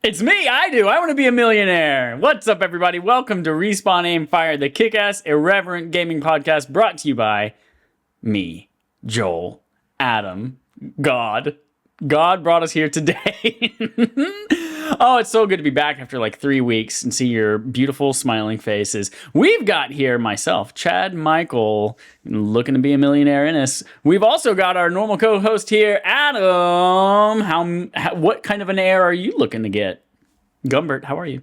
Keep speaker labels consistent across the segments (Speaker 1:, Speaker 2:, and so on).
Speaker 1: It's me. I do. I want to be a millionaire. What's up, everybody? Welcome to Respawn Aim Fire, the kick-ass, irreverent gaming podcast brought to you by me, Joel, Adam, God. God brought us here today. Oh, it's so good to be back after like 3 weeks and see your beautiful smiling faces. We've got here myself, Chad Michael, looking to be a millionaire in us. We've also got our normal co-host here, Adam. What kind of an air are you looking to get? Gumbert, how are you?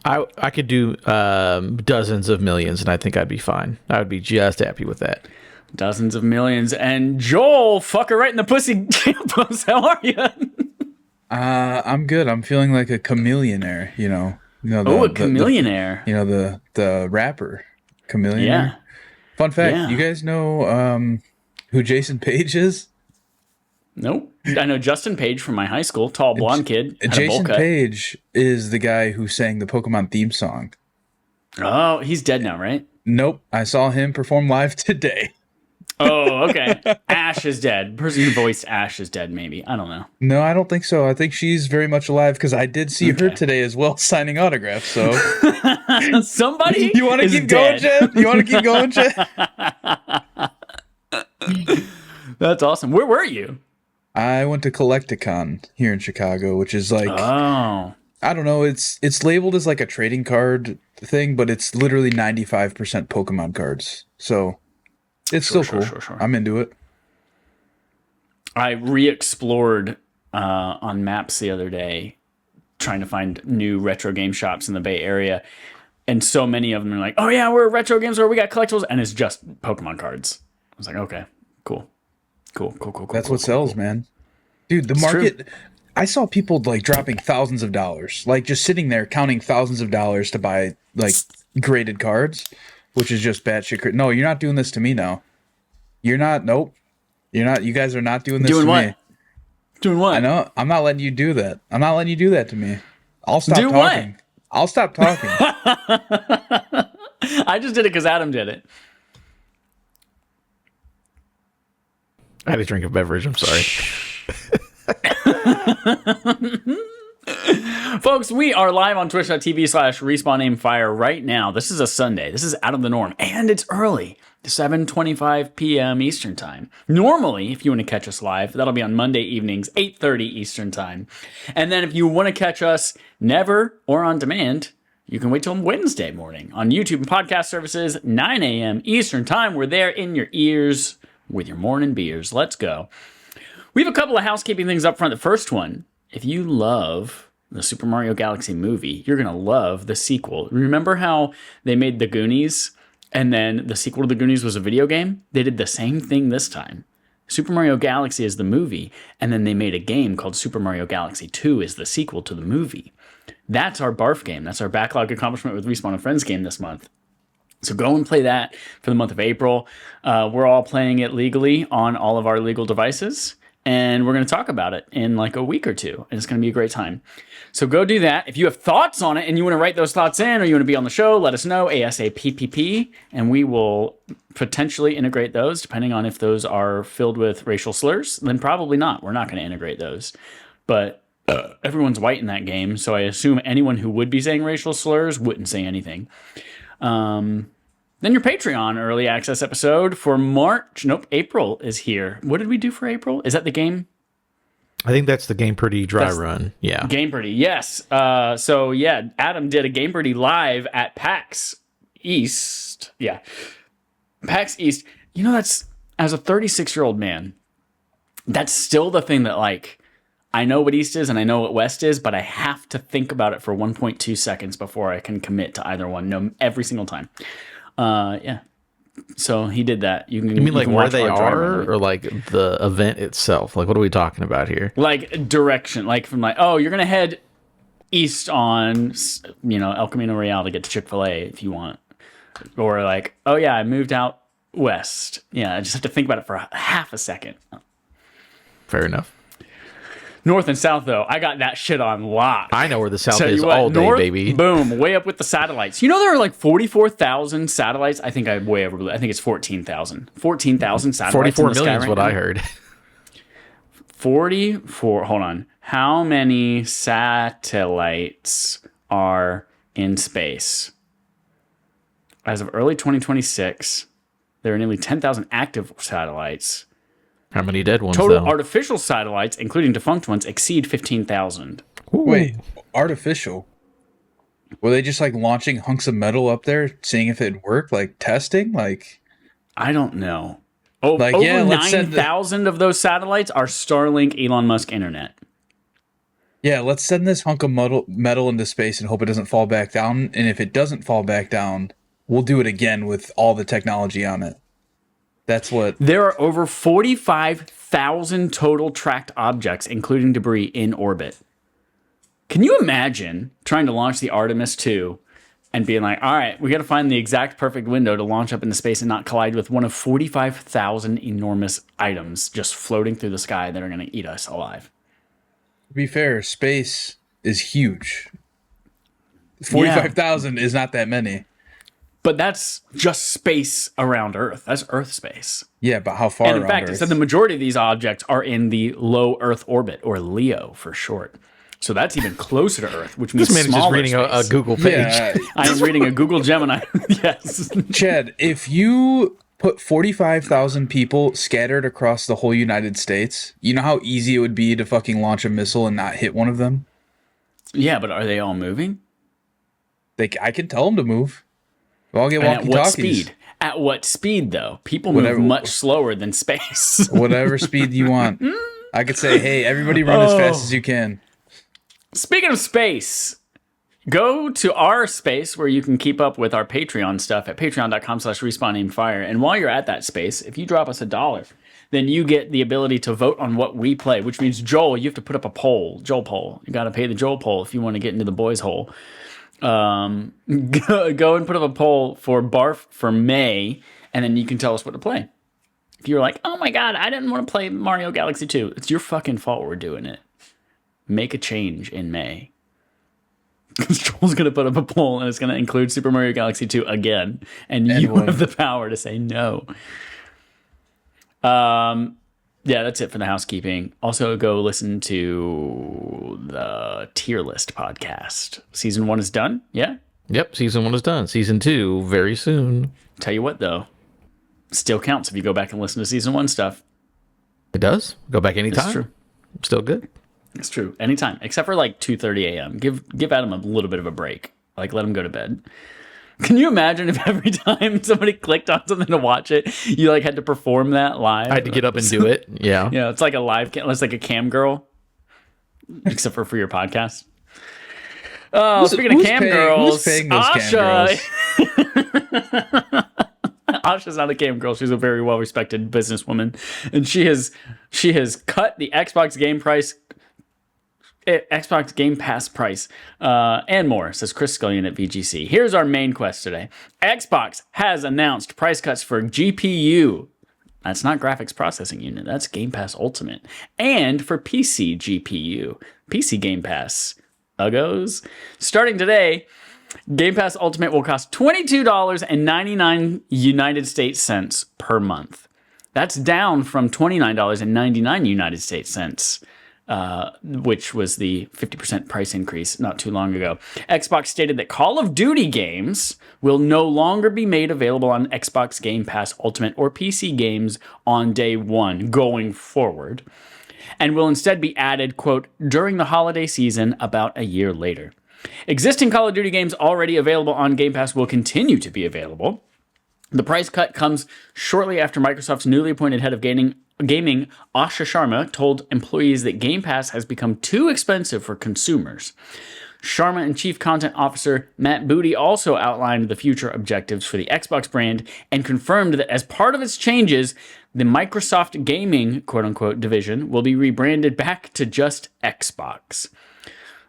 Speaker 2: I could do dozens of millions, and I think I'd be fine. I would be just happy with that.
Speaker 1: Dozens of millions. And Joel, fucker right in the pussy pose. How are you?
Speaker 3: I'm good. I'm feeling like a chameleonaire, a
Speaker 1: chameleonaire.
Speaker 3: The rapper chameleonaire.
Speaker 1: Yeah.
Speaker 3: Fun fact,
Speaker 1: Yeah.
Speaker 3: you guys know who Jason Page is?
Speaker 1: Nope. I know Justin Page from my high school, tall blonde kid. Had a bowl
Speaker 3: Jason
Speaker 1: cut.
Speaker 3: Page is the guy who sang the Pokemon theme song.
Speaker 1: Oh, he's dead now, right?
Speaker 3: Nope. I saw him perform live today.
Speaker 1: Oh, okay. Ash is dead. The person who voiced Ash is dead, maybe. I don't know.
Speaker 3: No, I don't think so. I think she's very much alive because I did see her today as well signing autographs. So
Speaker 1: somebody
Speaker 3: you want to keep going, Chad? You want to keep going, Chad?
Speaker 1: That's awesome. Where were you?
Speaker 3: I went to Collecticon here in Chicago, which is like,
Speaker 1: Oh.
Speaker 3: I don't know. It's labeled as like a trading card thing, but it's literally 95% Pokemon cards. So it's still cool.
Speaker 1: Sure.
Speaker 3: I'm into it.
Speaker 1: I re-explored on maps the other day, trying to find new retro game shops in the Bay Area. And so many of them are like, oh yeah, we're a retro game store, we got collectibles, and it's just Pokemon cards. I was like, okay, cool.
Speaker 3: That's what sells, man. Dude, the market, I saw people like dropping thousands of dollars, like just sitting there counting thousands of dollars to buy like graded cards, which is just batshit. No, you're not doing this to me now. You're not. Nope. You're not. You guys are not doing this to me.
Speaker 1: Doing what?
Speaker 3: I know. I'm not letting you do that. I'm not letting you do that to me. I'll stop
Speaker 1: Do
Speaker 3: talking.
Speaker 1: what?
Speaker 3: I'll stop talking.
Speaker 1: I just did it because Adam did it.
Speaker 2: I had to drink a beverage. I'm sorry.
Speaker 1: Folks, we are live on twitch.tv/RespawnAimFire right now. This is a Sunday. This is out of the norm. And it's early. 7:25 p.m. Eastern Time. Normally, if you want to catch us live, that'll be on Monday evenings, 8:30 Eastern Time. And then if you want to catch us never or on demand, you can wait till Wednesday morning on YouTube and podcast services, 9 a.m. Eastern Time. We're there in your ears with your morning beers. Let's go. We have a couple of housekeeping things up front. The first one, if you love the Super Mario Galaxy movie, you're going to love the sequel. Remember how they made The Goonies and then the sequel to The Goonies was a video game? They did the same thing this time. Super Mario Galaxy is the movie, and then they made a game called Super Mario Galaxy 2 is the sequel to the movie. That's our BARF game. That's our Backlog Accomplishment with Respawn and Friends game this month. So go and play that for the month of April. We're all playing it legally on all of our legal devices, and we're going to talk about it in like a week or two, and it's going to be a great time. So go do that. If you have thoughts on it and you want to write those thoughts in or you want to be on the show, let us know, ASAPPP, and we will potentially integrate those, depending on if those are filled with racial slurs. Then probably not. We're not going to integrate those. But everyone's white in that game, so I assume anyone who would be saying racial slurs wouldn't say anything. Then your Patreon early access episode for March. Nope, April is here. What did we do for April? Is that the game?
Speaker 2: I think that's the Game Pretty dry run. Yeah.
Speaker 1: Game Pretty, yes. So yeah, Adam did a Game Pretty live at PAX East. Yeah. PAX East. You know, that's, as a 36-year-old man, that's still the thing that, like, I know what East is and I know what West is, but I have to think about it for 1.2 seconds before I can commit to either one. No, every single time. Yeah. So he did that. You
Speaker 2: mean like where they are, or like the event itself? Like, what are we talking about here?
Speaker 1: Like direction, like from like, oh, you're gonna head east on, El Camino Real to get to Chick-fil-A if you want, or like, oh yeah, I moved out west. Yeah, I just have to think about it for half a second.
Speaker 2: Fair enough.
Speaker 1: North and south, though, I got that shit on lock.
Speaker 2: I know where the south is all day,
Speaker 1: north,
Speaker 2: baby.
Speaker 1: Boom, way up with the satellites. You know there are like 44,000 satellites? I think I way over. I think it's 14,000. 14,000 satellites
Speaker 2: 44
Speaker 1: in the sky
Speaker 2: million is
Speaker 1: right
Speaker 2: what
Speaker 1: now.
Speaker 2: I heard.
Speaker 1: 44, hold on. How many satellites are in space? As of early 2026, there are nearly 10,000 active satellites.
Speaker 2: How many dead ones,
Speaker 1: Total
Speaker 2: though?
Speaker 1: artificial satellites, including defunct ones, exceed 15,000.
Speaker 3: Wait, artificial? Were they just like launching hunks of metal up there, seeing if it'd work, like testing? Like,
Speaker 1: I don't know. Over
Speaker 3: let's send
Speaker 1: 9,000 of those satellites are Starlink Elon Musk internet.
Speaker 3: Yeah, let's send this hunk of metal into space and hope it doesn't fall back down. And if it doesn't fall back down, we'll do it again with all the technology on it. That's what...
Speaker 1: There are over 45,000 total tracked objects, including debris, in orbit. Can you imagine trying to launch the Artemis 2 and being like, all right, we got to find the exact perfect window to launch up into space and not collide with one of 45,000 enormous items just floating through the sky that are going to eat us alive?
Speaker 3: To be fair, space is huge. 45,000 is not that many.
Speaker 1: But that's just space around Earth. That's Earth space.
Speaker 3: Yeah, but how far
Speaker 1: And in
Speaker 3: around
Speaker 1: fact,
Speaker 3: Earth?
Speaker 1: it said the majority of these objects are in the low Earth orbit, or LEO for short. So that's even closer to Earth, which means
Speaker 2: This man is just
Speaker 1: smaller
Speaker 2: reading a
Speaker 1: space.
Speaker 2: Google page.
Speaker 3: Yeah,
Speaker 1: I am reading a Google Gemini. Yes.
Speaker 3: Chad, if you put 45,000 people scattered across the whole United States, you know how easy it would be to fucking launch a missile and not hit one of them?
Speaker 1: Yeah, but are they all moving?
Speaker 3: I can tell them to move. We'll all get
Speaker 1: And at what
Speaker 3: walkie-talkies.
Speaker 1: speed? At what speed, though? People move much slower than space.
Speaker 3: Whatever speed you want. I could say, hey, everybody run as fast as you can.
Speaker 1: Speaking of space, go to our space where you can keep up with our Patreon stuff at patreon.com/respawnnamed.fire. And while you're at that space, if you drop us $1, then you get the ability to vote on what we play, which means, Joel, you have to put up a poll. Joel poll. You got to pay the Joel poll if you want to get into the boys' hole. Go and put up a poll for Barf for May, and then you can tell us what to play. If you're like, oh my god, I didn't want to play Mario Galaxy 2, it's your fucking fault we're doing it. Make a change in May. Because Joel's going to put up a poll, and it's going to include Super Mario Galaxy 2 again, and you have the power to say no. Yeah, that's it for the housekeeping. Also, go listen to the Tier List podcast. Season 1 is done, yeah?
Speaker 2: Yep, season 1 is done. Season 2, very soon.
Speaker 1: Tell you what, though. Still counts if you go back and listen to Season 1 stuff.
Speaker 2: It does. Go back anytime.
Speaker 1: It's true.
Speaker 2: Still good.
Speaker 1: It's true. Anytime. Except for like 2:30 a.m. Give Adam a little bit of a break. Like, let him go to bed. Can you imagine if every time somebody clicked on something to watch it, you like had to perform that live?
Speaker 2: I had to get up and do it. Yeah.
Speaker 1: Yeah, it's like a live cam. It's like a cam girl, except for your podcast. Oh, speaking of cam girls,
Speaker 3: who's paying those
Speaker 1: Asha.
Speaker 3: cam girls?
Speaker 1: Asha's not a cam girl. She's a very well-respected businesswoman, and she has cut the Xbox Game Pass price, and more, says Chris Scullion at VGC. Here's our main quest today. Xbox has announced price cuts for GPU. That's not graphics processing unit. That's Game Pass Ultimate. And for PC GPU. PC Game Pass. Uggos. Starting today, Game Pass Ultimate will cost $22.99 United States cents per month. That's down from $29.99 United States cents. Which was the 50% price increase not too long ago. Xbox stated that Call of Duty games will no longer be made available on Xbox Game Pass Ultimate or PC games on day one going forward, and will instead be added, quote, during the holiday season about a year later. Existing Call of Duty games already available on Game Pass will continue to be available. The price cut comes shortly after Microsoft's newly appointed head of gaming, Asha Sharma, told employees that Game Pass has become too expensive for consumers. Sharma and Chief Content Officer Matt Booty also outlined the future objectives for the Xbox brand and confirmed that as part of its changes, the Microsoft Gaming, quote-unquote, division will be rebranded back to just Xbox.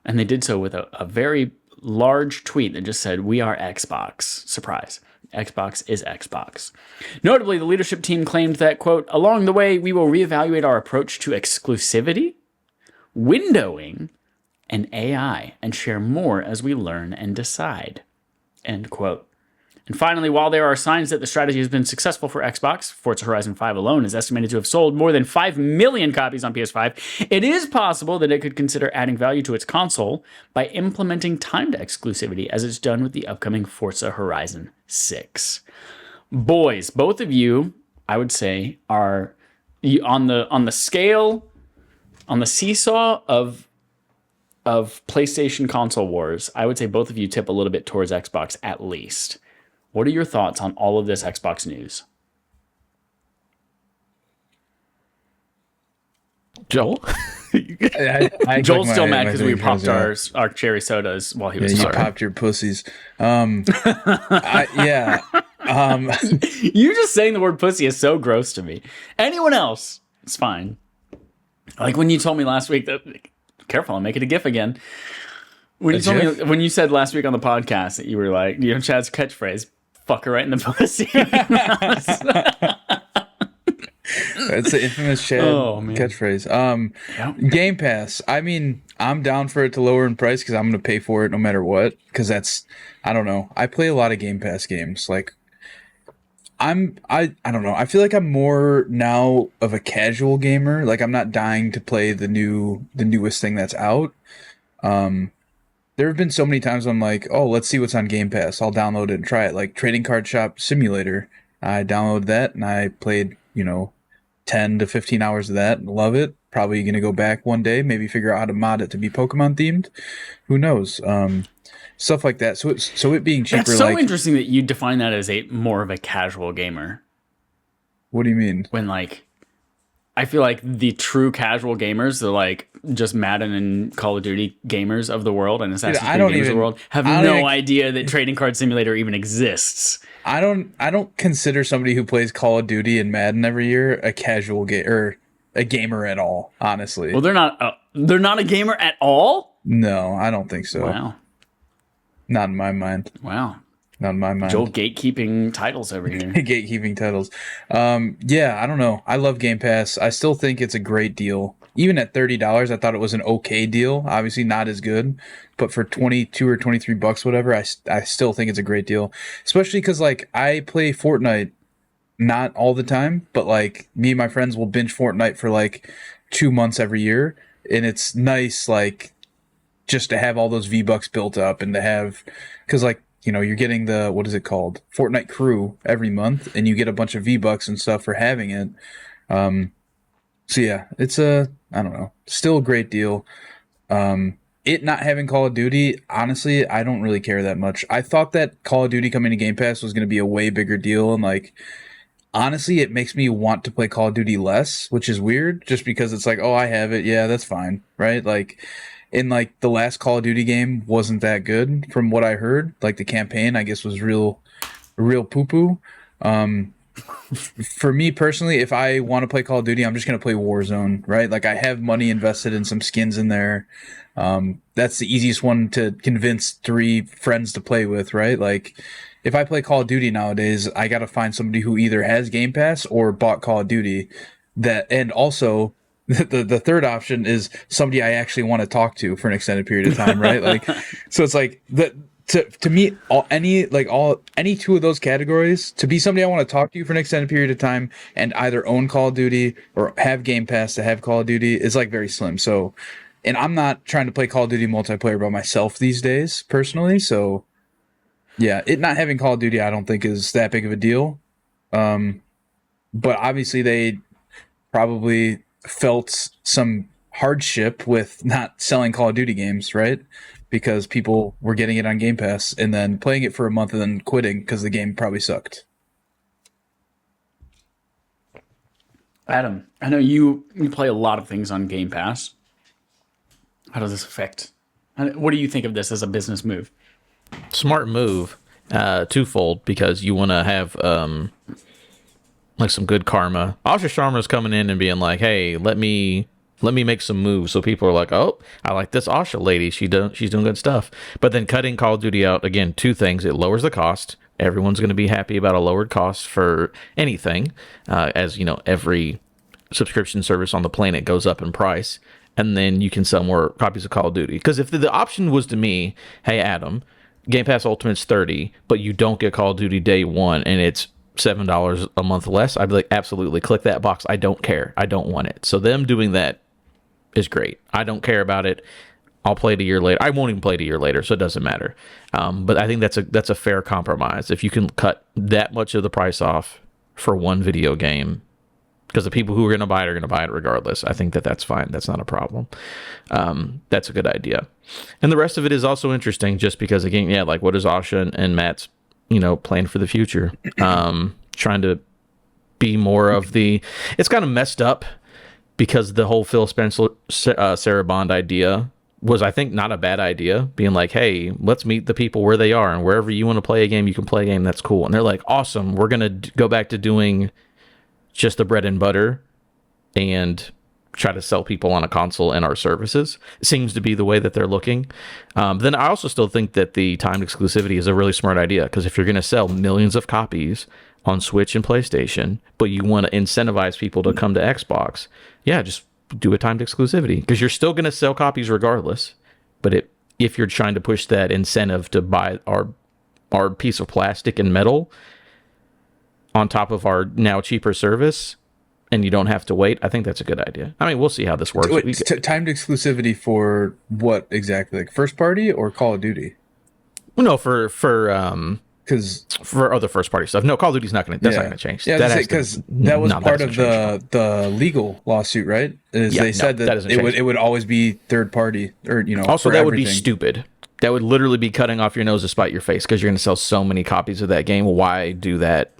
Speaker 1: And they did so with a very large tweet that just said, "We are Xbox." Surprise. Xbox is Xbox. Notably, the leadership team claimed that, quote, along the way, we will reevaluate our approach to exclusivity, windowing, and AI, and share more as we learn and decide, end quote. And finally, while there are signs that the strategy has been successful for Xbox, Forza Horizon 5 alone is estimated to have sold more than 5 million copies on PS5. It is possible that it could consider adding value to its console by implementing timed exclusivity, as it's done with the upcoming Forza Horizon 6. Boys, both of you, I would say, are on the scale, on the seesaw of PlayStation console wars. I would say both of you tip a little bit towards Xbox at least. What are your thoughts on all of this Xbox news?
Speaker 2: Joel?
Speaker 1: Joel's still mad because we popped our cherry sodas while he was
Speaker 3: you popped your pussies. You
Speaker 1: just saying the word pussy is so gross to me. Anyone else, it's fine. Like when you told me last week that, careful, I'll make it a GIF again. When you said last week on the podcast that you were like, Chad's catchphrase, fuck her right in the pussy.
Speaker 3: That's the infamous Chad catchphrase. Game Pass. I mean, I'm down for it to lower in price because I'm going to pay for it no matter what. Because I don't know. I play a lot of Game Pass games. Like, I don't know. I feel like I'm more now of a casual gamer. Like, I'm not dying to play the newest thing that's out. There have been so many times I'm like, oh, let's see what's on Game Pass. I'll download it and try it. Like Trading Card Shop Simulator. I downloaded that and I played, 10 to 15 hours of that. Love it. Probably going to go back one day, maybe figure out how to mod it to be Pokemon themed. Who knows? Stuff like that. So it being cheaper.
Speaker 1: That's so interesting that you define that as more of a casual gamer.
Speaker 3: What do you mean?
Speaker 1: When I feel like the true casual gamers, the just Madden and Call of Duty gamers of the world and Assassin's Creed gamers of the world have no idea that Trading Card Simulator even exists.
Speaker 3: I don't consider somebody who plays Call of Duty and Madden every year a casual or a gamer at all, honestly.
Speaker 1: Well, they're not a gamer at all?
Speaker 3: No, I don't think so.
Speaker 1: Wow.
Speaker 3: Not in my mind.
Speaker 1: Wow.
Speaker 3: Not in my mind.
Speaker 1: Joel gatekeeping titles over here.
Speaker 3: Gatekeeping titles. I don't know. I love Game Pass. I still think it's a great deal. Even at $30, I thought it was an okay deal. Obviously not as good, but for 22 or 23 bucks, whatever, I still think it's a great deal. Especially because I play Fortnite not all the time, but me and my friends will binge Fortnite for 2 months every year, and it's nice just to have all those V-Bucks built up and to have, because you're getting the, what is it called? Fortnite Crew every month, and you get a bunch of V-Bucks and stuff for having it. So yeah, it's I don't know, still a great deal. It not having Call of Duty, honestly, I don't really care that much. I thought that Call of Duty coming to Game Pass was going to be a way bigger deal, and honestly, it makes me want to play Call of Duty less, which is weird, just because it's oh, I have it, yeah, that's fine, right? The last Call of Duty game wasn't that good from what I heard. The campaign, I guess, was real poo-poo. For me personally, if I want to play Call of Duty, I'm just going to play Warzone, right? I have money invested in some skins in there. That's the easiest one to convince 3 friends to play with, right? If I play Call of Duty nowadays, I got to find somebody who either has Game Pass or bought Call of Duty. And also, the third option is somebody I actually want to talk to for an extended period of time, right? So it's to me, any 2 of those categories, to be somebody I want to talk to for an extended period of time and either own Call of Duty or have Game Pass to have Call of Duty is very slim. So, and I'm not trying to play Call of Duty multiplayer by myself these days personally. So yeah, it not having Call of Duty, I don't think is that big of a deal. But obviously they probably felt some hardship with not selling Call of Duty games, right? Because people were getting it on Game Pass and then playing it for a month and then quitting because the game probably sucked.
Speaker 1: Adam, I know you play a lot of things on Game Pass. How does this affect? What do you think of this as a business move?
Speaker 2: Smart move, twofold, because you want to have some good karma. Asha Sharma's coming in and being like, hey, let me make some moves, so people are like, oh, I like this Asha lady. She's doing good stuff. But then cutting Call of Duty out, again, 2 things. It lowers the cost. Everyone's going to be happy about a lowered cost for anything, as every subscription service on the planet goes up in price. And then you can sell more copies of Call of Duty. Because if the option was to me, hey, Adam, Game Pass Ultimate's $30, but you don't get Call of Duty day one, and it's $7 a month less, I'd be like, absolutely, click that box. I don't care. I don't want it. So them doing that is great. I don't care about it. I'll play it a year later. I won't even play it a year later, so it doesn't matter. But I think that's a fair compromise. If you can cut that much of the price off for one video game, because the people who are going to buy it are going to buy it regardless. I think that's fine. That's not a problem. That's a good idea. And the rest of it is also interesting just because, again, yeah, like what is Asha and Matt's, plan for the future? Trying to be more of the... It's kind of messed up because the whole Phil Spencer, Sarah Bond idea was, I think, not a bad idea. Being like, hey, let's meet the people where they are, and wherever you want to play a game, you can play a game. That's cool. And they're like, awesome. We're going to go back to doing just the bread and butter and try to sell people on a console and our services. It seems to be the way that they're looking. Then I also still think that the timed exclusivity is a really smart idea, because if you're going to sell millions of copies on Switch and PlayStation, but you want to incentivize people to come to Xbox, yeah, just do a timed exclusivity, because you're still going to sell copies regardless. But if you're trying to push that incentive to buy our piece of plastic and metal on top of our now cheaper service, and you don't have to wait, I think that's a good idea. I mean, we'll see how this works.
Speaker 3: Timed exclusivity for what exactly? Like first party or Call of Duty?
Speaker 2: No, for other first party stuff. No, Call of Duty's not going to. That's not going to change.
Speaker 3: Yeah, because that was part of the legal lawsuit, right? They said that it would always be third party, or
Speaker 2: Also, that would be stupid. That would literally be cutting off your nose to spite your face, because you're going to sell so many copies of that game. Why do that?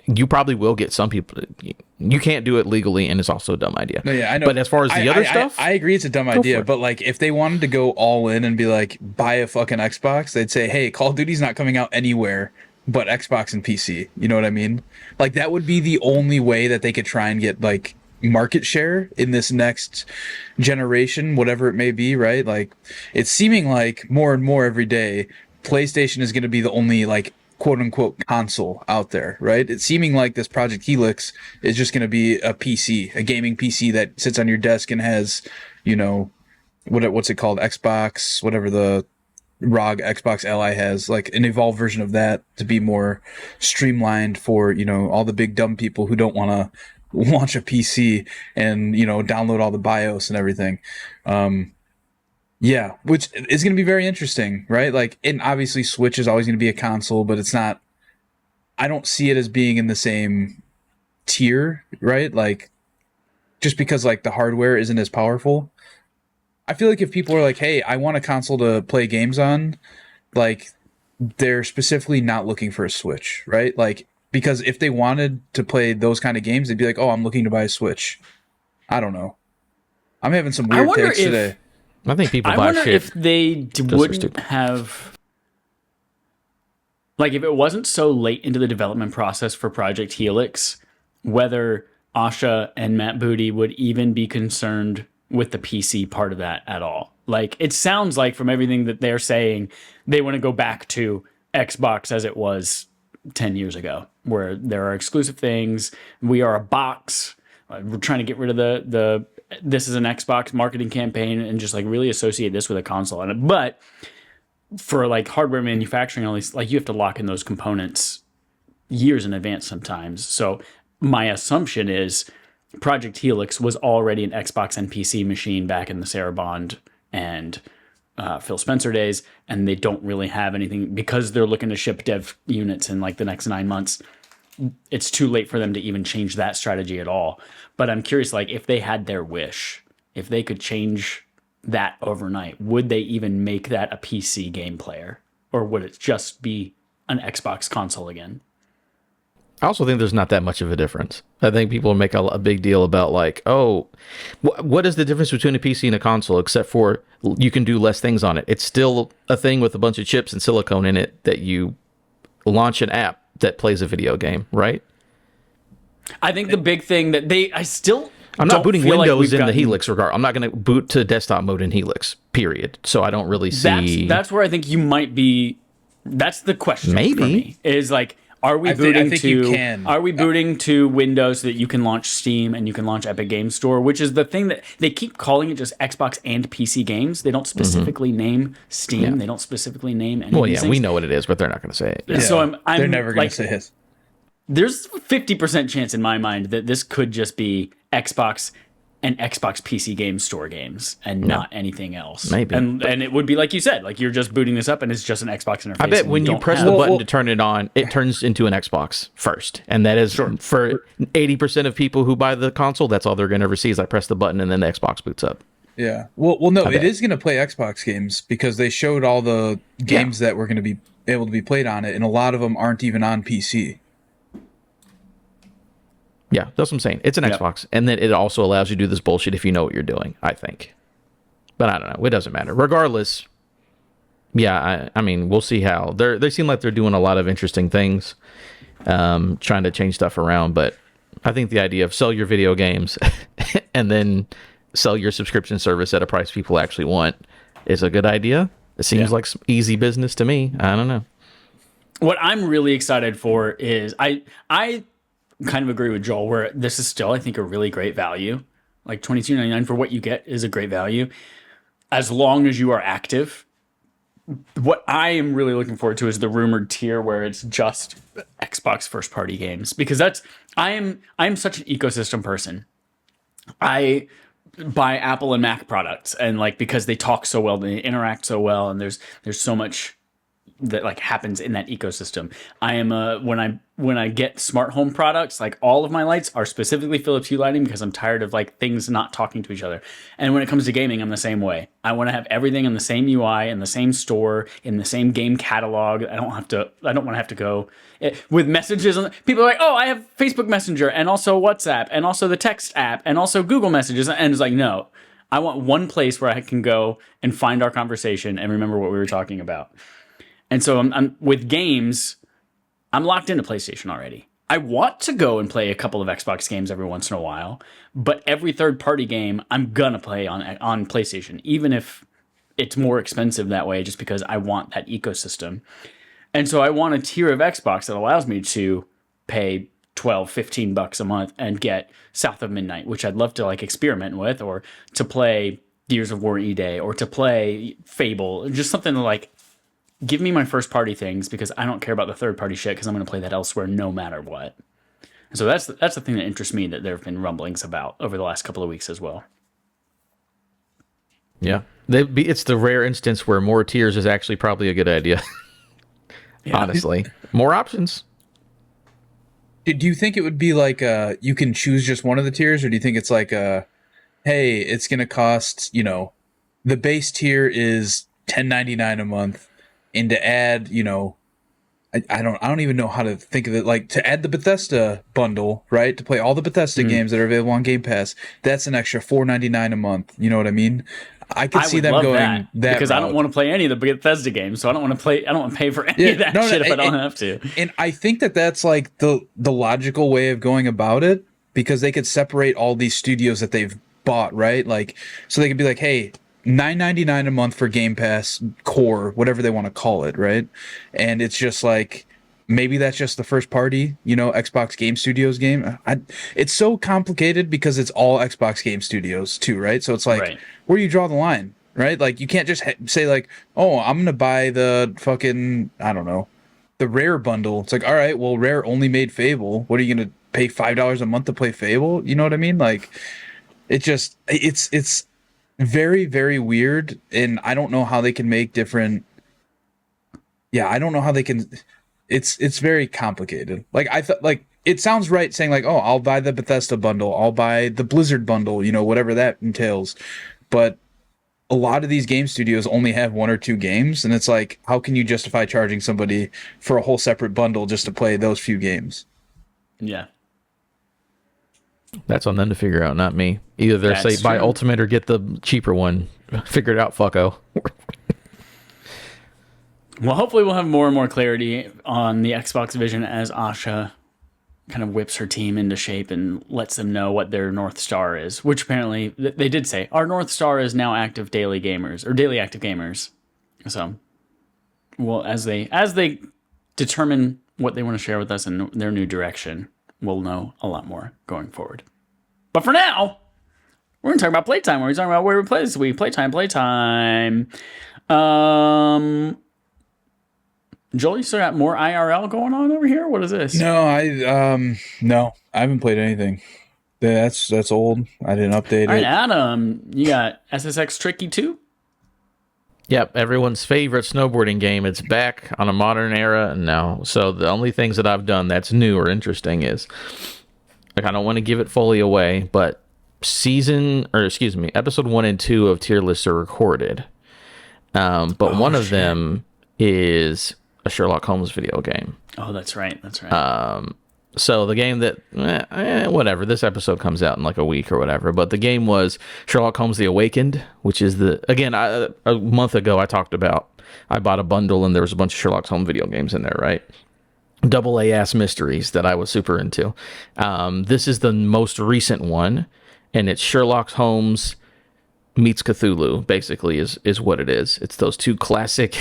Speaker 2: You probably will get some people. You can't do it legally, and it's also a dumb idea.
Speaker 3: No, yeah, I know.
Speaker 2: But as far as the other stuff,
Speaker 3: I agree it's a dumb idea. But like, if they wanted to go all in and be like, buy a fucking Xbox, they'd say, hey, Call of Duty's not coming out anywhere but Xbox and PC. You know what I mean? Like, that would be the only way that they could try and get like market share in this next generation, whatever it may be, right? Like, it's seeming like more and more every day, PlayStation is going to be the only like quote unquote console out there, right? It's seeming like this Project Helix is just going to be a PC, a gaming PC that sits on your desk and has, what's it called? Xbox, whatever the ROG Xbox Li has, like an evolved version of that to be more streamlined for, all the big dumb people who don't want to launch a PC and, download all the BIOS and everything. Yeah, which is going to be very interesting, right? Like, and obviously Switch is always going to be a console, but it's not, I don't see it as being in the same tier, right? Like, just because like the hardware isn't as powerful. I feel like if people are like, hey, I want a console to play games on, like, they're specifically not looking for a Switch, right? Like, because if they wanted to play those kind of games, they'd be like, oh, I'm looking to buy a Switch. I don't know. I'm having some weird takes today.
Speaker 2: I think people buy shit.
Speaker 1: I wonder if they wouldn't have, like, if it wasn't so late into the development process for Project Helix, whether Asha and Matt Booty would even be concerned with the PC part of that at all. Like, it sounds like from everything that they're saying, they want to go back to Xbox as it was 10 years ago, where there are exclusive things. We are a box. We're trying to get rid of the this is an Xbox marketing campaign and just like really associate this with a console. But for like hardware manufacturing, at least, like, you have to lock in those components years in advance sometimes. So my assumption is Project Helix was already an Xbox and PC machine back in the Sarah Bond and Phil Spencer days, and they don't really have anything because they're looking to ship dev units in like the next 9 months. It's too late for them to even change that strategy at all. But I'm curious, like, if they had their wish, if they could change that overnight, would they even make that a PC game player? Or would it just be an Xbox console again?
Speaker 2: I also think there's not that much of a difference. I think people make a big deal about like, oh, what is the difference between a PC and a console except for you can do less things on it? It's still a thing with a bunch of chips and silicone in it that you launch an app that plays a video game, right?
Speaker 1: I think the big thing that
Speaker 2: I'm not booting Windows in the Helix regard. I'm not going to boot to desktop mode in Helix, period. So I don't really see...
Speaker 1: That's where I think you might be... That's the question for me. Is like, Are we
Speaker 3: I
Speaker 1: booting
Speaker 3: think you
Speaker 1: to?
Speaker 3: can.
Speaker 1: Are we booting to Windows so that you can launch Steam and you can launch Epic Games Store, which is the thing that they keep calling it just Xbox and PC games. They don't specifically name Steam.
Speaker 2: Yeah.
Speaker 1: They don't specifically name any
Speaker 2: Well,
Speaker 1: of these
Speaker 2: yeah,
Speaker 1: things.
Speaker 2: we know what it is, but they're not going to say it.
Speaker 3: Yeah,
Speaker 1: So I'm
Speaker 3: they're never going
Speaker 1: like,
Speaker 3: to say it.
Speaker 1: there's 50% chance in my mind that this could just be Xbox and Xbox PC Game Store games and not anything else.
Speaker 2: Maybe.
Speaker 1: And it would be like you said, like you're just booting this up and it's just an Xbox interface.
Speaker 2: I bet when you
Speaker 1: don't
Speaker 2: press
Speaker 1: have-
Speaker 2: the button to turn it on, it turns into an Xbox first. And that is for 80% of people who buy the console, that's all they're going to ever see is I press the button and then the Xbox boots up.
Speaker 3: Yeah. Well, no, it
Speaker 2: bet.
Speaker 3: is going to play Xbox games because they showed all the games that were going to be able to be played on it, and a lot of them aren't even on PC.
Speaker 2: Yeah, that's what I'm saying. It's an Xbox. And then it also allows you to do this bullshit if you know what you're doing, I think. But I don't know. It doesn't matter. Regardless, yeah, I mean, we'll see how. They seem like they're doing a lot of interesting things, trying to change stuff around. But I think the idea of sell your video games and then sell your subscription service at a price people actually want is a good idea. It seems like some easy business to me. I don't know.
Speaker 1: What I'm really excited for is I kind of agree with Joel where this is still, I think, a really great value. Like $22.99 for what you get is a great value as long as you are active. What I am really looking forward to is the rumored tier where it's just Xbox first party games, because I am such an ecosystem person. I buy Apple and Mac products, and like because they talk so well, they interact so well, and there's so much that like happens in that ecosystem. I am when I get smart home products, like all of my lights are specifically Philips Hue lighting because I'm tired of like things not talking to each other. And when it comes to gaming, I'm the same way. I want to have everything in the same UI, in the same store, in the same game catalog. I don't want to have to go with messages. People are like, oh, I have Facebook Messenger and also WhatsApp and also the text app and also Google Messages. And it's like, no, I want one place where I can go and find our conversation and remember what we were talking about. And so I'm with games, I'm locked into PlayStation already. I want to go and play a couple of Xbox games every once in a while, but every third-party game I'm gonna play on PlayStation, even if it's more expensive that way, just because I want that ecosystem. And so I want a tier of Xbox that allows me to pay $12-15 a month and get South of Midnight, which I'd love to like experiment with, or to play Gears of War E-Day, or to play Fable, just something to like give me my first party things, because I don't care about the third party shit because I'm going to play that elsewhere no matter what. And so that's the thing that interests me that there have been rumblings about over the last couple of weeks as well.
Speaker 2: Yeah. It's the rare instance where more tiers is actually probably a good idea. Honestly. More options.
Speaker 3: Do you think it would be like you can choose just one of the tiers, or do you think it's like hey, it's going to cost, the base tier is $10.99 a month, and to add, I don't even know how to think of it. Like to add the Bethesda bundle, right? To play all the Bethesda games that are available on Game Pass, that's an extra $4.99 a month. You know what I mean? I could see them going that
Speaker 1: because
Speaker 3: route.
Speaker 1: I don't want to play any of the Bethesda games, so I don't want to pay for any of that shit if I don't have to.
Speaker 3: And I think that's like the logical way of going about it, because they could separate all these studios that they've bought, right? Like, so they could be like, hey, $9.99 a month for Game Pass Core, whatever they want to call it, right? And it's just like, maybe that's just the first party, Xbox Game Studios game. It's so complicated because it's all Xbox Game Studios too, right? So it's like, where do you draw the line, right? Like you can't just say like, oh, I'm going to buy the fucking, I don't know, the Rare bundle. It's like, all right, well, Rare only made Fable. What are you going to pay $5 a month to play Fable? You know what I mean? Like it's very, very weird, and I don't know how they can make different. Yeah, I don't know how they can. It's very complicated. Like I thought, like it sounds right saying like, oh, I'll buy the Bethesda bundle, I'll buy the Blizzard bundle, whatever that entails. But a lot of these game studios only have one or two games, and it's like, how can you justify charging somebody for a whole separate bundle just to play those few games?
Speaker 1: Yeah.
Speaker 2: That's on them to figure out, not me. Either they're say buy Ultimate or get the cheaper one. Figure it out, fucko.
Speaker 1: Well, hopefully we'll have more and more clarity on the Xbox Vision as Asha kind of whips her team into shape and lets them know what their North Star is, which apparently they did say. Our North Star is now active daily gamers, or daily active gamers. So, well, as they determine what they want to share with us in their new direction, we'll know a lot more going forward. But for now, we're going to talk about playtime. We're talking about where we play this week. Playtime. Joel, you still got more IRL going on over here? What is this?
Speaker 3: No, I haven't played anything. That's old. I didn't update
Speaker 1: All right,
Speaker 3: it.
Speaker 1: Adam, you got SSX Tricky 2?
Speaker 2: Yep, everyone's favorite snowboarding game. It's back on a modern era now. So the only things that I've done that's new or interesting is, like, I don't want to give it fully away, but episode 1 and 2 of Tier Lists are recorded. But one of them is a Sherlock Holmes video game.
Speaker 1: Oh, that's right.
Speaker 2: So the game that, whatever, this episode comes out in like a week or whatever, but the game was Sherlock Holmes The Awakened, which is a month ago I bought a bundle and there was a bunch of Sherlock Holmes video games in there, right? Double A-ass mysteries that I was super into. This is the most recent one, and it's Sherlock Holmes meets Cthulhu, basically, is what it is. It's those two classic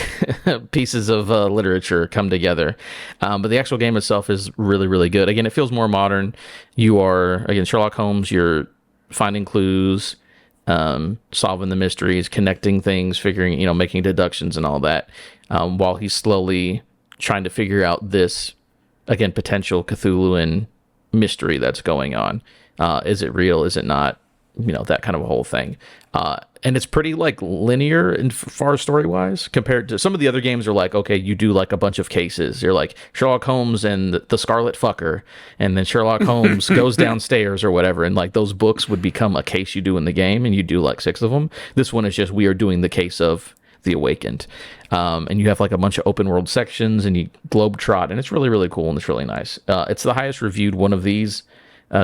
Speaker 2: pieces of literature come together. But the actual game itself is really, really good. Again, it feels more modern. You are, again, Sherlock Holmes, you're finding clues, solving the mysteries, connecting things, figuring, making deductions and all that, while he's slowly trying to figure out this, again, potential Cthulhuan mystery that's going on. Is it real? Is it not? That kind of a whole thing. And it's pretty like linear and far story wise compared to some of the other games are like, okay, you do like a bunch of cases. You're like Sherlock Holmes and the Scarlet Fucker, and then Sherlock Holmes goes downstairs or whatever. And like those books would become a case you do in the game, and you do like 6 of them. This one is just, we are doing the case of The Awakened. And you have like a bunch of open world sections and you globetrot, and it's really, really cool and it's really nice. It's the highest reviewed one of these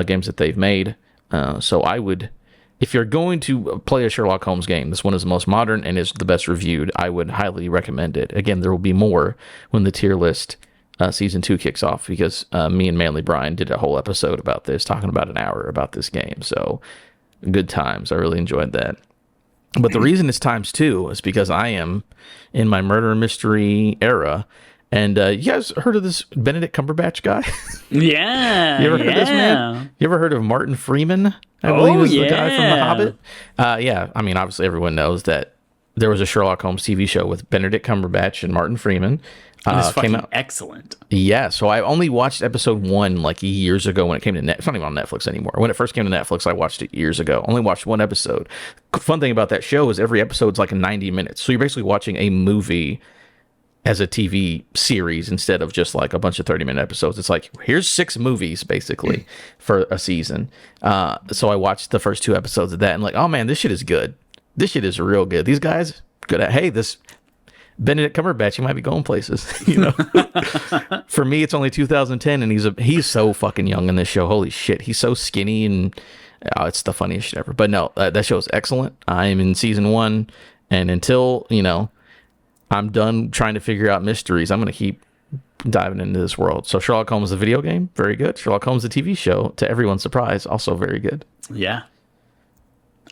Speaker 2: games that they've made. So I would, if you're going to play a Sherlock Holmes game, this one is the most modern and is the best reviewed. I would highly recommend it. Again, there will be more when the tier list season 2 kicks off, because me and Manly Brian did a whole episode about this, talking about an hour about this game. So good times. I really enjoyed that. But the reason it's times 2 is because I am in my murder mystery era. And you guys heard of this Benedict Cumberbatch guy?
Speaker 1: Yeah.
Speaker 2: You ever heard of this man? You ever heard of Martin Freeman? I believe is the guy from The Hobbit. Yeah, I mean, obviously everyone knows that there was a Sherlock Holmes TV show with Benedict Cumberbatch and Martin Freeman.
Speaker 1: It's fucking excellent.
Speaker 2: Yeah, so I only watched episode 1 like years ago when it came to Netflix. It's not even on Netflix anymore. When it first came to Netflix, I watched it years ago. Only watched 1 episode. Fun thing about that show is every episode's like 90 minutes. So you're basically watching a movie as a TV series instead of just like a bunch of 30-minute episodes. It's like, here's 6 movies basically for a season. So I watched the first 2 episodes of that and like, oh man, this shit is good. This shit is real good. These guys good at, hey, this Benedict Cumberbatch, he might be going places, For me, it's only 2010 and he's so fucking young in this show. Holy shit. He's so skinny and it's the funniest shit ever. But no, that show is excellent. I'm in season 1, and until, I'm done trying to figure out mysteries, I'm going to keep diving into this world. So Sherlock Holmes, the video game, very good. Sherlock Holmes, the TV show, to everyone's surprise, also very good.
Speaker 1: Yeah.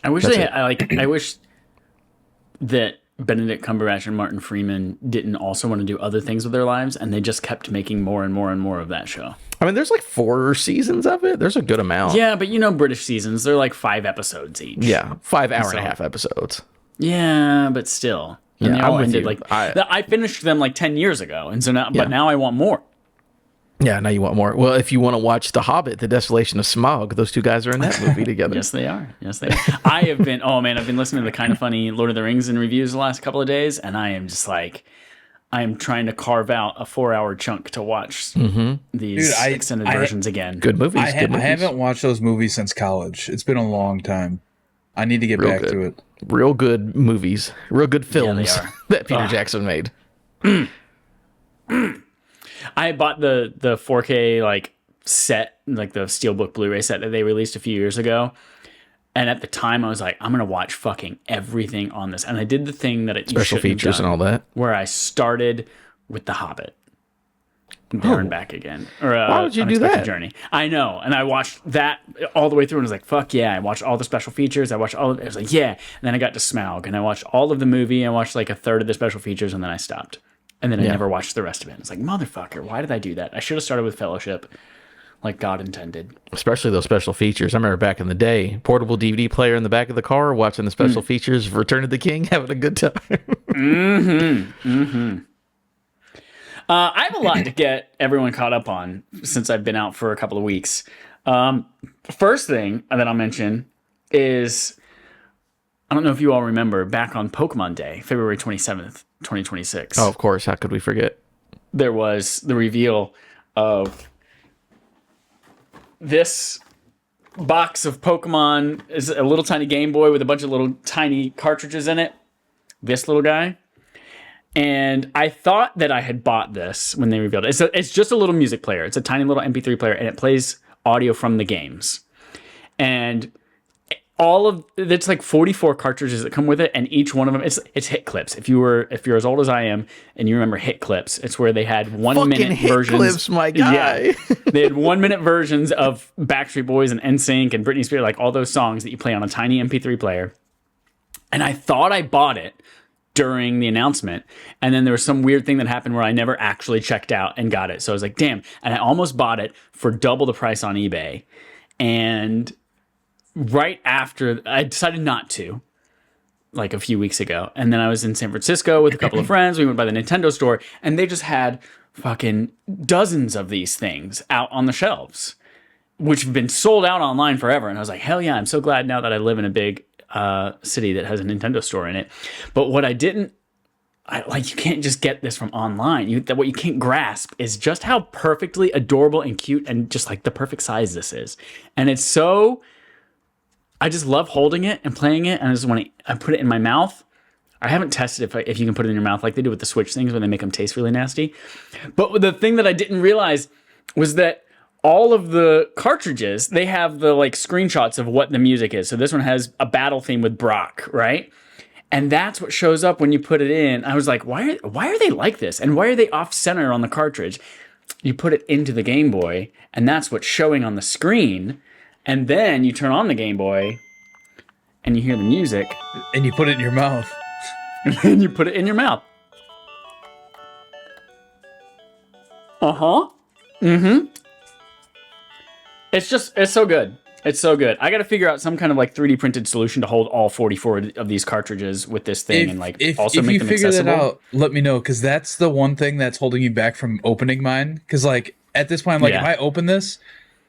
Speaker 1: I wish I wish that Benedict Cumberbatch and Martin Freeman didn't also want to do other things with their lives, and they just kept making more and more and more of that show.
Speaker 2: I mean, there's like 4 seasons of it. There's a good amount.
Speaker 1: Yeah, but British seasons, they're like 5 episodes each.
Speaker 2: Yeah, 5 hour and a half episodes.
Speaker 1: Yeah, but still. And
Speaker 2: yeah,
Speaker 1: they all
Speaker 2: I'm
Speaker 1: ended
Speaker 2: with you.
Speaker 1: I finished them like 10 years ago, and so now, but now I want more.
Speaker 2: Yeah, now you want more. Well, if you want to watch The Hobbit, The Desolation of Smaug, those 2 guys are in that movie together.
Speaker 1: Yes, they are. I've been listening to the Kind of Funny Lord of the Rings and reviews the last couple of days, and I am just like, I am trying to carve out a 4-hour chunk to watch these extended versions again.
Speaker 2: Good movies.
Speaker 3: I haven't watched those movies since college. It's been a long time. I need to get back to it.
Speaker 2: Real good movies. Real good films that Peter Jackson made.
Speaker 1: I bought the 4K like set, like the Steelbook Blu-ray set that they released a few years ago. And at the time I was like, I'm going to watch fucking everything on this. And I did the thing that
Speaker 2: special features and all that,
Speaker 1: where I started with The Hobbit. There and back again. Or
Speaker 2: why would you do that?
Speaker 1: Journey. I know. And I watched that all the way through and was like, fuck yeah. I watched all the special features. I watched all of it. I was like, yeah. And then I got to Smaug and I watched all of the movie. I watched like a third of the special features and then I stopped. And then I never watched the rest of it. It's like, motherfucker, why did I do that? I should have started with Fellowship like God intended.
Speaker 2: Especially those special features. I remember back in the day, portable DVD player in the back of the car, watching the special features of Return of the King, having a good time.
Speaker 1: I have a lot to get everyone caught up on since I've been out for a couple of weeks. First thing that I'll mention is, I don't know if you all remember, back on Pokemon Day, February 27th, 2026.
Speaker 2: Oh, of course. How could we forget?
Speaker 1: There was the reveal of this box of Pokemon. Is a little tiny Game Boy with a bunch of little tiny cartridges in it. This little guy. And I thought that I had bought this when they revealed it. It's just a little music player. It's a tiny little MP3 player, and it plays audio from the games. And it's like 44 cartridges that come with it, and each one of them it's hit clips. If you're as old as I am and you remember hit clips, it's where they had 1 minute
Speaker 2: hit
Speaker 1: versions.
Speaker 2: Clips, my guy.
Speaker 1: Yeah, they had 1 minute versions of Backstreet Boys and NSYNC and Britney Spears, like all those songs that you play on a tiny MP3 player. And I thought I bought it during the announcement, and then there was some weird thing that happened where I never actually checked out and got it. So I was like, damn. And I almost bought it for double the price on eBay. And right after, I decided not to, like a few weeks ago. And then I was in San Francisco with a couple of friends. We went by the Nintendo store, and they just had fucking dozens of these things out on the shelves, which have been sold out online forever. And I was like, hell yeah, I'm so glad now that I live in a big city that has a Nintendo store in it. But what you can't just get this from online. What you can't grasp is just how perfectly adorable and cute and just like the perfect size this is. And it's so, I just love holding it and playing it. And I just want to put it in my mouth. I haven't tested if you can put it in your mouth like they do with the Switch things when they make them taste really nasty. But the thing that I didn't realize was that all of the cartridges, they have the like screenshots of what the music is. So this one has a battle theme with Brock, right? And that's what shows up when you put it in. I was like, why are they like this? And why are they off center on the cartridge? You put it into the Game Boy, and that's what's showing on the screen. And then you turn on the Game Boy, and you hear the music.
Speaker 3: And you put it in your mouth.
Speaker 1: And then you put it in your mouth. Uh-huh. Mm-hmm. It's so good. It's so good. I got to figure out some kind of like 3D printed solution to hold all 44 of these cartridges with this thing, and like also make them accessible. If you figure that out,
Speaker 3: let me know, because that's the one thing that's holding you back from opening mine. Because like at this point, I'm like, if I open this,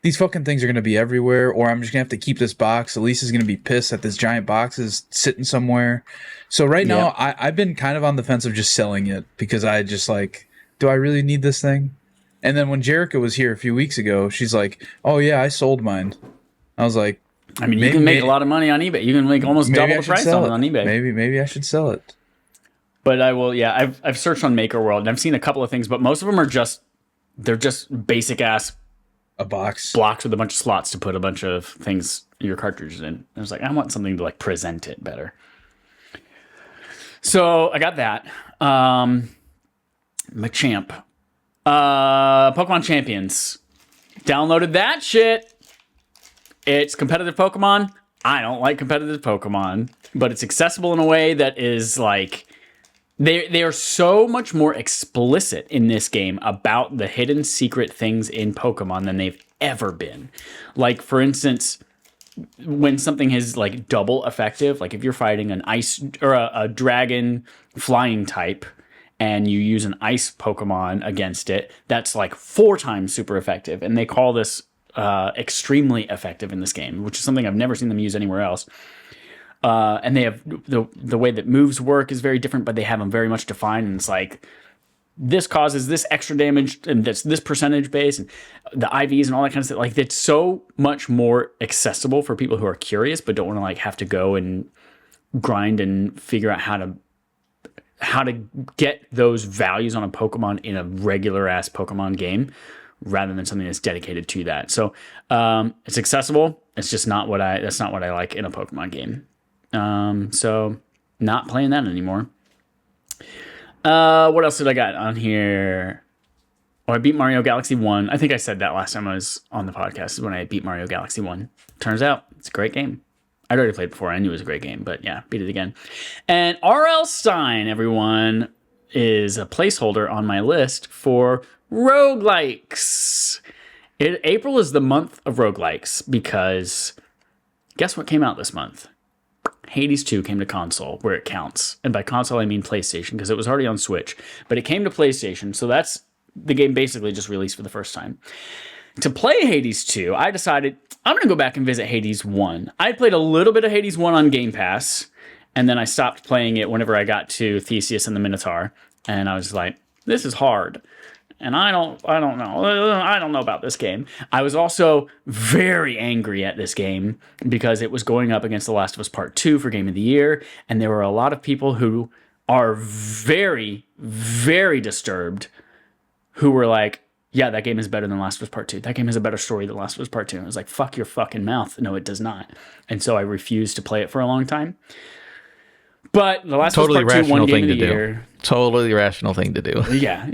Speaker 3: these fucking things are going to be everywhere, or I'm just going to have to keep this box. Elise is going to be pissed that this giant box is sitting somewhere. So right now, I've been kind of on the fence of just selling it, because I just like, do I really need this thing? And then when Jerica was here a few weeks ago, she's like, oh yeah, I sold mine. I was like,
Speaker 1: I mean, you can make a lot of money on eBay. You can make almost double the price on eBay.
Speaker 3: Maybe I should sell it.
Speaker 1: But I will, I've searched on Maker World, and I've seen a couple of things, but most of them are they're just basic ass blocks with a bunch of slots to put a bunch of things, your cartridges in. And I was like, I want something to like present it better. So I got that. Machamp. Pokemon Champions. Downloaded that shit. It's competitive Pokemon. I don't like competitive Pokemon, but it's accessible in a way that is like, they are so much more explicit in this game about the hidden secret things in Pokemon than they've ever been. Like, for instance, when something is like double effective, like if you're fighting an ice or a dragon flying type, and you use an ice Pokemon against it, that's like 4 times super effective. And they call this extremely effective in this game, which is something I've never seen them use anywhere else. And they have the way that moves work is very different, but they have them very much defined. And it's like, this causes this extra damage, and that's this percentage base, and the IVs and all that kind of stuff. Like, it's so much more accessible for people who are curious, but don't want to like have to go and grind and figure out how to get those values on a Pokemon in a regular ass Pokemon game, rather than something that's dedicated to that. So it's accessible. It's just not that's not what I like in a Pokemon game. So not playing that anymore. What else did I got on here? Oh, I beat Mario Galaxy 1. I think I said that last time I was on the podcast, is when I beat Mario Galaxy 1. Turns out it's a great game. I'd already played it before. I knew it was a great game, but yeah, beat it again. And R.L. Stine, everyone, is a placeholder on my list for roguelikes. April is the month of roguelikes because guess what came out this month? Hades 2 came to console, where it counts. And by console, I mean PlayStation, because it was already on Switch. But it came to PlayStation, so that's the game basically just released for the first time. To play Hades 2, I decided I'm going to go back and visit Hades 1. I played a little bit of Hades 1 on Game Pass, and then I stopped playing it whenever I got to Theseus and the Minotaur. And I was like, this is hard. And I don't know about this game. I was also very angry at this game because it was going up against The Last of Us Part 2 for Game of the Year, and there were a lot of people who are very, very disturbed who were like, yeah, that game is better than Last of Us Part 2. That game has a better story than Last of Us Part 2. And I was like, fuck your fucking mouth. No, it does not. And so I refused to play it for a long time. But The Last of Us Part 2 won Game of the Year.
Speaker 2: Totally rational thing to do.
Speaker 1: Yeah.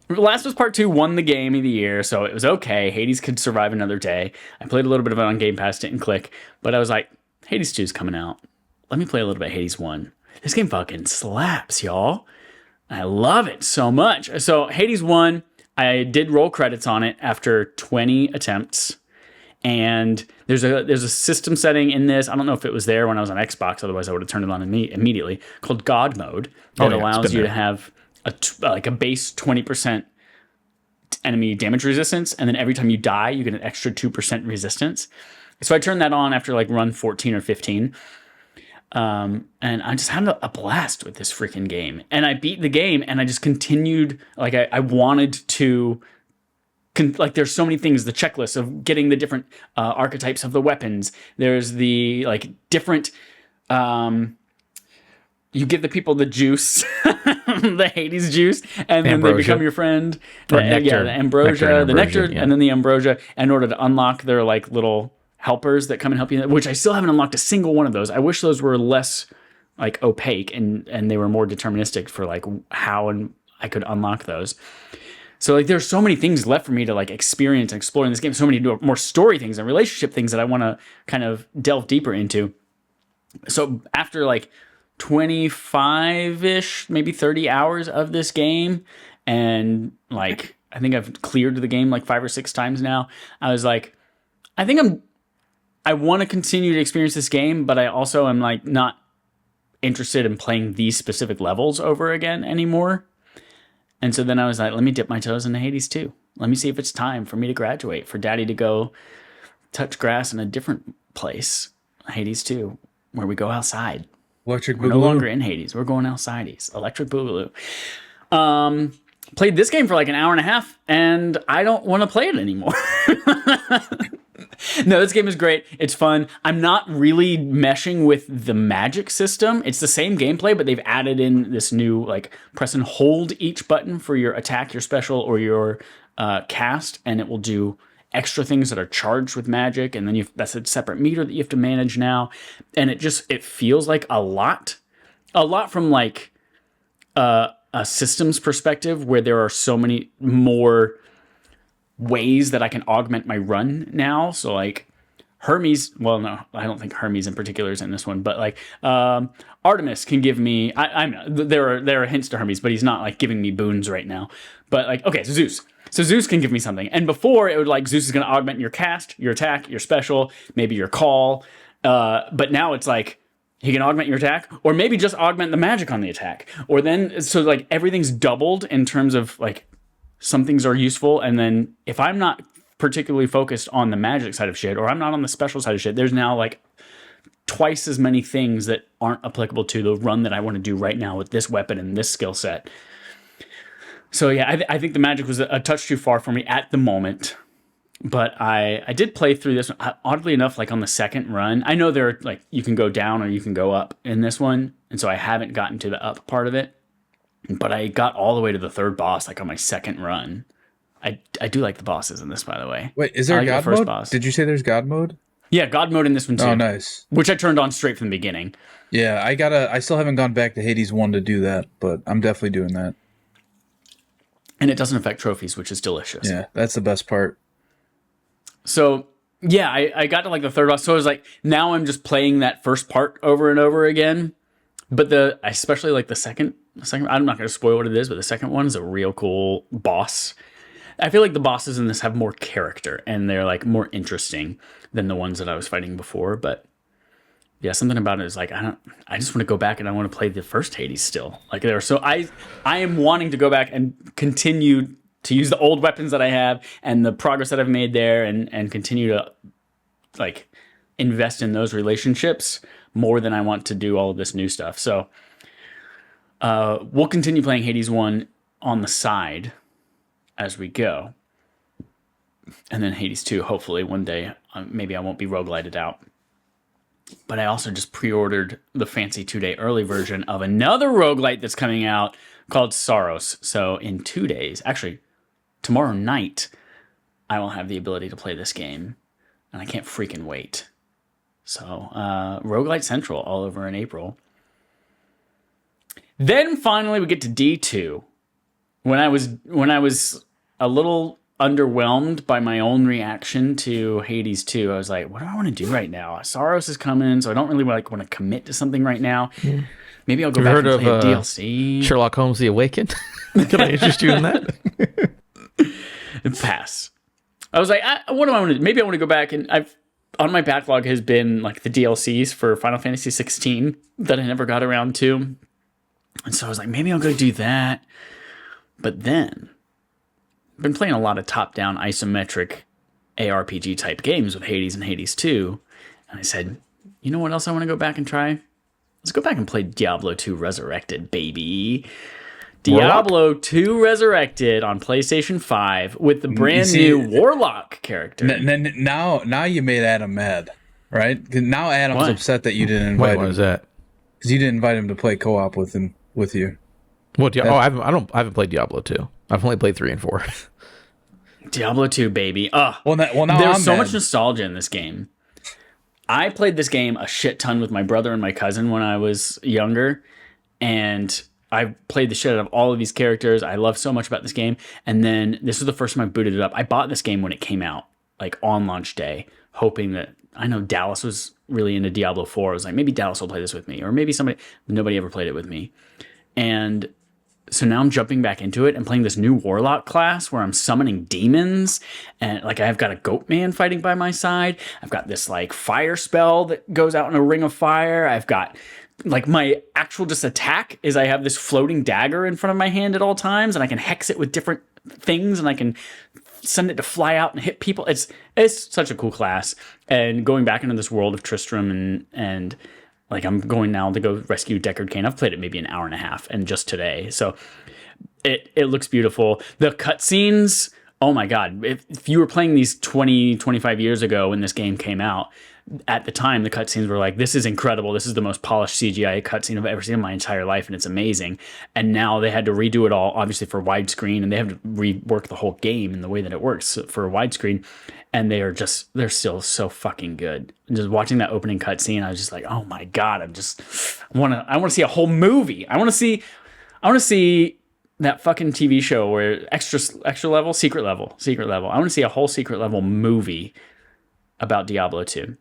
Speaker 1: The Last of Us Part 2 won the Game of the Year, so it was okay. Hades could survive another day. I played a little bit of it on Game Pass, didn't click. But I was like, Hades 2 is coming out. Let me play a little bit of Hades 1. This game fucking slaps, y'all. I love it so much. So Hades 1, I did roll credits on it after 20 attempts. And there's a system setting in this. I don't know if it was there when I was on Xbox. Otherwise, I would have turned it on immediately. Called God Mode that allows you to have a base 20% enemy damage resistance, and then every time you die, you get an extra 2% resistance. So I turned that on after run 14 or 15. And I just had a blast with this freaking game. And I beat the game, and I just continued. I wanted to. There's so many things. The checklist of getting the different archetypes of the weapons. There's the different. You give the people the juice, the Hades juice, and then they become your friend. The ambrosia, the nectar, and then the ambrosia, in order to unlock their little helpers that come and help you. Which I still haven't unlocked a single one of those. I wish those were less opaque and they were more deterministic for how and I could unlock those. So there's so many things left for me to experience and explore in this game. So many more story things and relationship things that I want to kind of delve deeper into. So after 25-ish, maybe 30 hours of this game, and I think I've cleared the game 5 or 6 times now. I was like, I want to continue to experience this game, but I also am not interested in playing these specific levels over again anymore. And so then I was like, let me dip my toes into Hades 2. Let me see if it's time for me to graduate, for Daddy to go touch grass in a different place, Hades 2, where we go outside.
Speaker 3: Electric Boogaloo.
Speaker 1: We're no longer in Hades. We're going outsideys. Electric Boogaloo. Played this game for an hour and a half, and I don't want to play it anymore. No, this game is great. It's fun. I'm not really meshing with the magic system. It's the same gameplay, but they've added in this new press and hold each button for your attack, your special, or your cast, and it will do extra things that are charged with magic, and then that's a separate meter that you have to manage now, and it feels like a lot from a systems perspective, where there are so many more ways that I can augment my run now. So Hermes, well, no, I don't think Hermes in particular is in this one, but Artemis can give me. There are hints to Hermes, but he's not giving me boons right now. But okay, so Zeus. So Zeus can give me something. And before, it would Zeus is going to augment your cast, your attack, your special, maybe your call. But now it's he can augment your attack, or maybe just augment the magic on the attack. Or then, so everything's doubled in terms of some things are useful. And then if I'm not particularly focused on the magic side of shit, or I'm not on the special side of shit, there's now twice as many things that aren't applicable to the run that I want to do right now with this weapon and this skill set. So yeah, I think the magic was a touch too far for me at the moment, but I did play through this one, oddly enough, on the second run. I know there are you can go down or you can go up in this one, and so I haven't gotten to the up part of it, but I got all the way to the third boss on my second run. I do like the bosses in this, by the way.
Speaker 3: Wait, is there God mode? Boss. Did you say there's God mode?
Speaker 1: Yeah, God mode in this one too.
Speaker 3: Oh, nice.
Speaker 1: Which I turned on straight from the beginning.
Speaker 3: Yeah, I still haven't gone back to Hades 1 to do that, but I'm definitely doing that.
Speaker 1: And it doesn't affect trophies, which is delicious.
Speaker 3: Yeah, that's the best part.
Speaker 1: So, yeah, I got to the third boss. So I was now I'm just playing that first part over and over again. But especially the second The second, I'm not going to spoil what it is, but the second one is a real cool boss. I feel like the bosses in this have more character and they're like more interesting than the ones that I was fighting before. But yeah, something about it is like I just want to go back and I want to play the first Hades still. Like there, so I am wanting to go back and continue to use the old weapons that I have and the progress that I've made there, and continue to like invest in those relationships more than I want to do all of this new stuff. So we'll continue playing Hades 1 on the side as we go. And then Hades 2, hopefully one day, maybe I won't be roguelited out. But I also just pre-ordered the fancy 2-day early version of another roguelite that's coming out called Sorrows. So in 2 days, actually tomorrow night, I will have the ability to play this game. And I can't freaking wait. So Roguelite Central all over in April. Then finally we get to D2. When I was a little underwhelmed by my own reaction to Hades 2, I was like, what do I want to do right now? Sorrows is coming, so I don't really want to commit to something right now. Maybe I'll go back and play a DLC.
Speaker 2: Sherlock Holmes: The Awakened? Can I interest you in that?
Speaker 1: Pass. I was like, what do I want to do? Maybe I want to go back and on my backlog has been like the DLCs for Final Fantasy 16 that I never got around to. And so I was like, maybe I'll go do that. But then I've been playing a lot of top-down isometric ARPG type games with Hades and Hades 2. And I said, you know what else I want to go back and try? Let's go back and play Diablo 2 Resurrected, baby. Diablo 2 Resurrected on PlayStation 5 with the brand new Warlock character.
Speaker 3: Now you made Adam mad, right? Now Adam's upset that you didn't invite him.
Speaker 2: Why is that?
Speaker 3: Because you didn't invite him to play co-op with you.
Speaker 2: What? I haven't played Diablo 2. I've only played 3 and 4.
Speaker 1: Diablo 2, baby. Now
Speaker 3: I'm
Speaker 1: there's so
Speaker 3: mad.
Speaker 1: much nostalgia in this game. I played this game a shit ton with my brother and my cousin when I was younger, and I played the shit out of all of these characters. I love so much about this game. And then this was the first time I booted it up. I bought this game when it came out, like on launch day, hoping that, I know Dallas was really into Diablo 4. I was like, maybe Dallas will play this with me, or maybe nobody ever played it with me. And so now I'm jumping back into it and playing this new Warlock class where I'm summoning demons, and like I've got a goat man fighting by my side. I've got this like fire spell that goes out in a ring of fire. I've got like my actual just attack is I have this floating dagger in front of my hand at all times, and I can hex it with different things, and I can send it to fly out and hit people. It's such a cool class. And going back into this world of Tristram and like I'm going now to go rescue Deckard Cain. I've played it maybe an hour and a half, and just today. So it looks beautiful. The cutscenes, oh my God. If you were playing these 20, 25 years ago when this game came out, at the time, the cutscenes were like, this is incredible. This is the most polished CGI cutscene I've ever seen in my entire life, and it's amazing. And now they had to redo it all, obviously, for widescreen, and they have to rework the whole game in the way that it works for widescreen. And they're still so fucking good. Just watching that opening cutscene, I was just like, oh my God, I want to see a whole movie. I want to see that fucking TV show where extra level, secret level. I want to see a whole secret level movie about Diablo 2.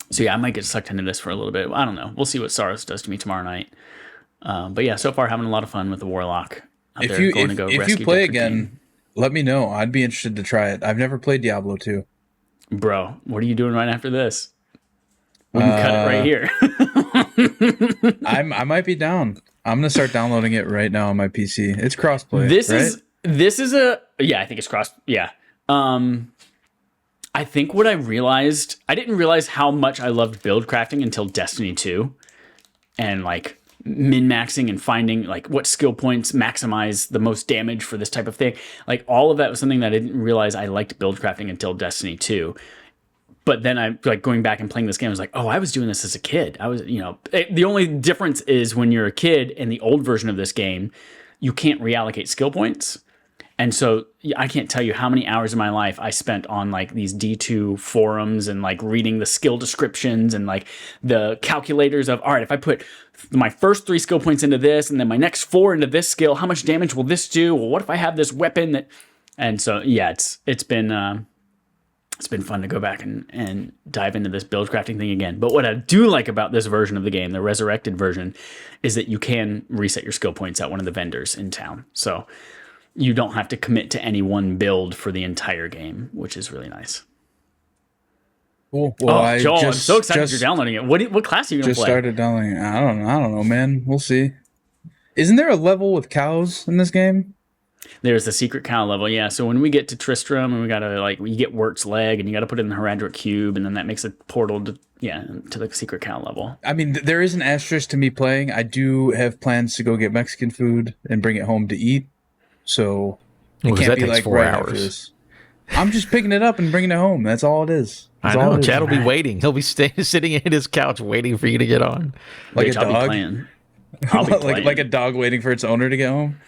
Speaker 1: So yeah, I might get sucked into this for a little bit. I don't know. We'll see what Sorrows does to me tomorrow night. But yeah, so far having a lot of fun with the Warlock.
Speaker 3: If you play again, let me know. I'd be interested to try it. I've never played Diablo 2.
Speaker 1: Bro, what are you doing right after this? We can cut it right here.
Speaker 3: I might be down. I'm gonna start downloading it right now on my PC. It's crossplay.
Speaker 1: I think it's cross. Yeah. I think what I didn't realize how much I loved build crafting until Destiny 2, and like min-maxing and finding like what skill points maximize the most damage for this type of thing. Like all of that was something that I didn't realize I liked build crafting until Destiny 2. But then I like going back and playing this game, I was like, oh, I was doing this as a kid. The only difference is when you're a kid in the old version of this game, you can't reallocate skill points. And so I can't tell you how many hours of my life I spent on like these D2 forums and like reading the skill descriptions and like the calculators of, all right, if I put my first 3 skill points into this and then my next 4 into this skill, how much damage will this do? Well, what if I have this weapon that, and so, yeah, it's been it's been fun to go back and dive into this build crafting thing again. But what I do like about this version of the game, the resurrected version, is that you can reset your skill points at one of the vendors in town. So you don't have to commit to any one build for the entire game, which is really nice.
Speaker 3: Cool. Well,
Speaker 1: Joel, I'm so excited you're downloading it. What class are you going to play?
Speaker 3: Just started downloading it. I don't know, man. We'll see. Isn't there a level with cows in this game?
Speaker 1: There's the secret cow level, yeah. So when we get to Tristram, and we gotta you get Wirt's leg, and you gotta put it in the Heradric cube, and then that makes a portal to the secret cow level.
Speaker 3: I mean, there is an asterisk to me playing. I do have plans to go get Mexican food and bring it home to eat. So it can't be like 4 hours. I'm just picking it up and bringing it home. That's all it is.
Speaker 2: I know. Chad will be waiting. He'll be sitting in his couch waiting for you to get on,
Speaker 3: like a dog.
Speaker 1: I'll be playing.
Speaker 3: like a dog waiting for its owner to get home.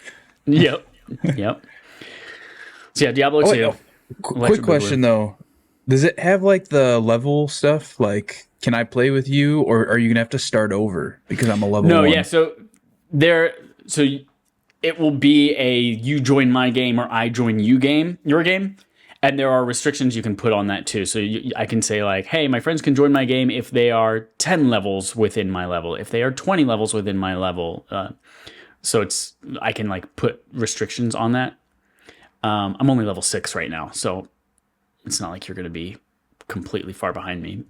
Speaker 1: Yep. So yeah, Diablo 2.
Speaker 3: Quick question though. Does it have like the level stuff? Like, can I play with you, or are you gonna have to start over because I'm a level 1?
Speaker 1: Yeah. So it will be a you join my game or I join your game, and there are restrictions you can put on that too. So I can say like, hey, my friends can join my game if they are 10 levels within my level, if they are 20 levels within my level. So I can like put restrictions on that. I'm only level 6 right now, so it's not like you're going to be completely far behind me.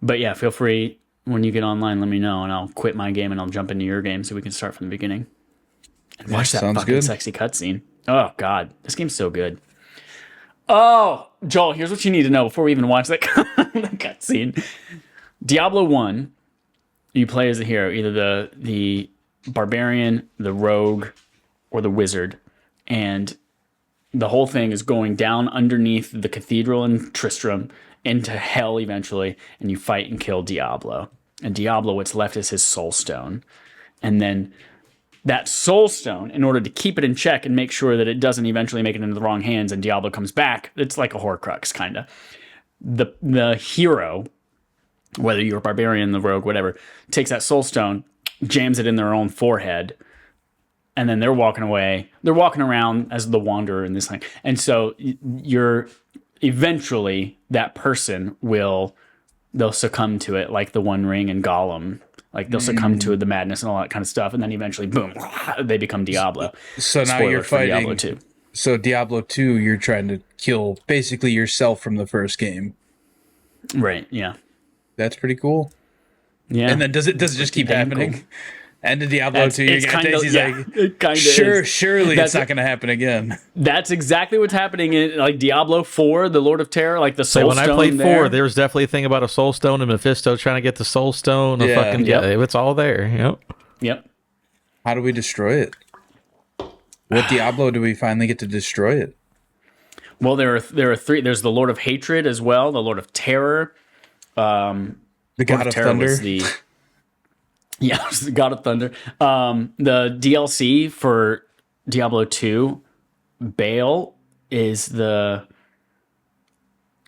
Speaker 1: But yeah, feel free when you get online, let me know, and I'll quit my game and I'll jump into your game so we can start from the beginning. And watch that fucking sexy cutscene. Oh God, this game's so good. Oh, Joel, here's what you need to know before we even watch that cutscene. Diablo 1, you play as a hero, either the barbarian, the rogue, or the wizard, and the whole thing is going down underneath the cathedral in Tristram into hell eventually, and you fight and kill Diablo. And Diablo, what's left is his soul stone. And then that soul stone, in order to keep it in check and make sure that it doesn't eventually make it into the wrong hands and Diablo comes back, it's like a Horcrux, kind of. The hero, whether you're a barbarian, the rogue, whatever, takes that soul stone, jams it in their own forehead, and then they're walking away. They're walking around as the wanderer in this thing. And so you're eventually that person they'll succumb to it, like the One Ring and Gollum. Like they'll succumb to the madness and all that kind of stuff, and then eventually, boom, they become Diablo.
Speaker 3: So now you're fighting Diablo 2. So Diablo 2, you're trying to kill basically yourself from the first game.
Speaker 1: Right, yeah.
Speaker 3: That's pretty cool.
Speaker 1: Yeah.
Speaker 3: And then does it just keep happening? Cool. End of Diablo 2, you're gonna taste, he's like, surely it's not gonna happen again.
Speaker 1: That's exactly what's happening in like Diablo 4, the Lord of Terror, like the Soul Stone.
Speaker 2: When I played 4, there was definitely a thing about a Soul Stone and Mephisto trying to get the Soul Stone. It's all there.
Speaker 1: Yep.
Speaker 3: How do we destroy it? What Diablo do we finally get to destroy it?
Speaker 1: Well, there are 3. There's the Lord of Hatred as well, the Lord of Terror.
Speaker 3: The God of Thunder.
Speaker 1: Yeah, it's the God of Thunder. The DLC for Diablo 2, Baal is the...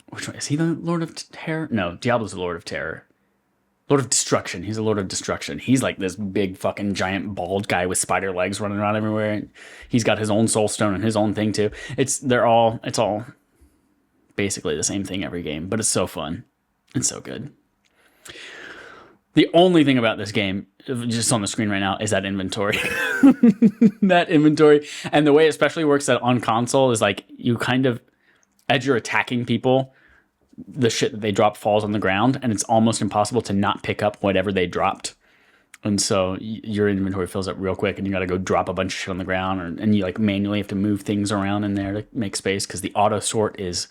Speaker 1: Which one? Is he the Lord of Terror? No, Diablo's the Lord of Terror. Lord of Destruction. He's a Lord of Destruction. He's like this big fucking giant bald guy with spider legs running around everywhere. And he's got his own soul stone and his own thing too. It's all basically the same thing every game, but it's so fun. It's so good. The only thing about this game, just on the screen right now, is that inventory. That inventory. And the way it especially works that on console is like you kind of, as you're attacking people, the shit that they drop falls on the ground, and it's almost impossible to not pick up whatever they dropped. And so your inventory fills up real quick, and you got to go drop a bunch of shit on the ground, and you like manually have to move things around in there to make space because the auto sort is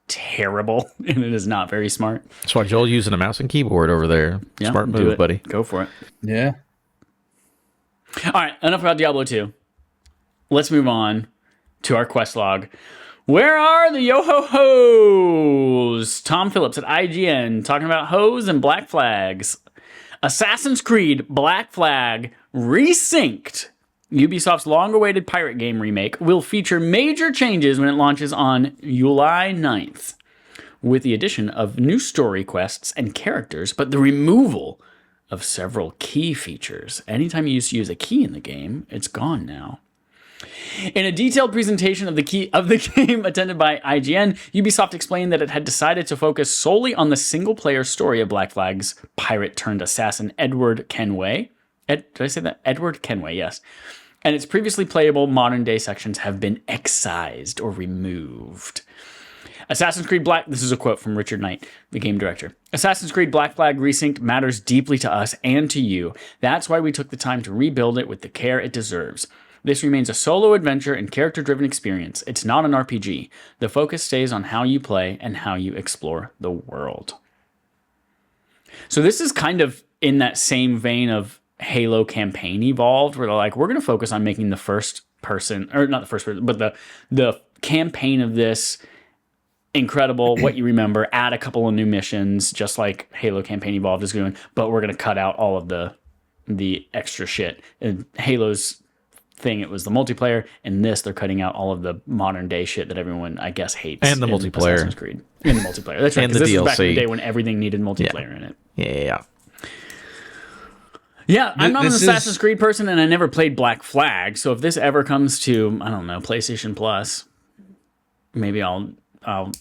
Speaker 1: terrible and it is not very smart.
Speaker 2: That's why Joel's using a mouse and keyboard over there. Yeah, smart move, buddy.
Speaker 1: Go for it.
Speaker 3: Yeah.
Speaker 1: All right, enough about Diablo 2. Let's move on to our quest log. Where are the yo-ho-hos? Tom Phillips at IGN talking about hoes and black flags. Assassin's Creed Black Flag Resynced. Ubisoft's long-awaited pirate game remake will feature major changes when it launches on July 9th, with the addition of new story quests and characters, but the removal of several key features. Anytime you used to use a key in the game, it's gone now. In a detailed presentation of the game attended by IGN, Ubisoft explained that it had decided to focus solely on the single-player story of Black Flag's pirate-turned-assassin Edward Kenway. Did I say that? Edward Kenway, yes. And its previously playable modern-day sections have been excised or removed. Assassin's Creed Black... This is a quote from Richard Knight, the game director. Assassin's Creed Black Flag Resynced matters deeply to us and to you. That's why we took the time to rebuild it with the care it deserves. This remains a solo adventure and character-driven experience. It's not an RPG. The focus stays on how you play and how you explore the world. So this is kind of in that same vein of Halo Campaign Evolved, where they're like, we're going to focus on making the first person, or not the first person, but the campaign of this incredible, what you remember, add a couple of new missions, just like Halo Campaign Evolved is doing, but we're going to cut out all of the extra shit. And Halo's thing, it was the multiplayer, and this they're cutting out all of the modern day shit that everyone I guess hates,
Speaker 2: and the multiplayer,
Speaker 1: Assassin's Creed, and the multiplayer. That's right,
Speaker 2: and
Speaker 1: because this
Speaker 2: DLC.
Speaker 1: was back in the day when everything needed multiplayer in it.
Speaker 2: Yeah.
Speaker 1: I'm not an Assassin's Creed person, and I never played Black Flag. So if this ever comes to, I don't know, PlayStation Plus, maybe I'll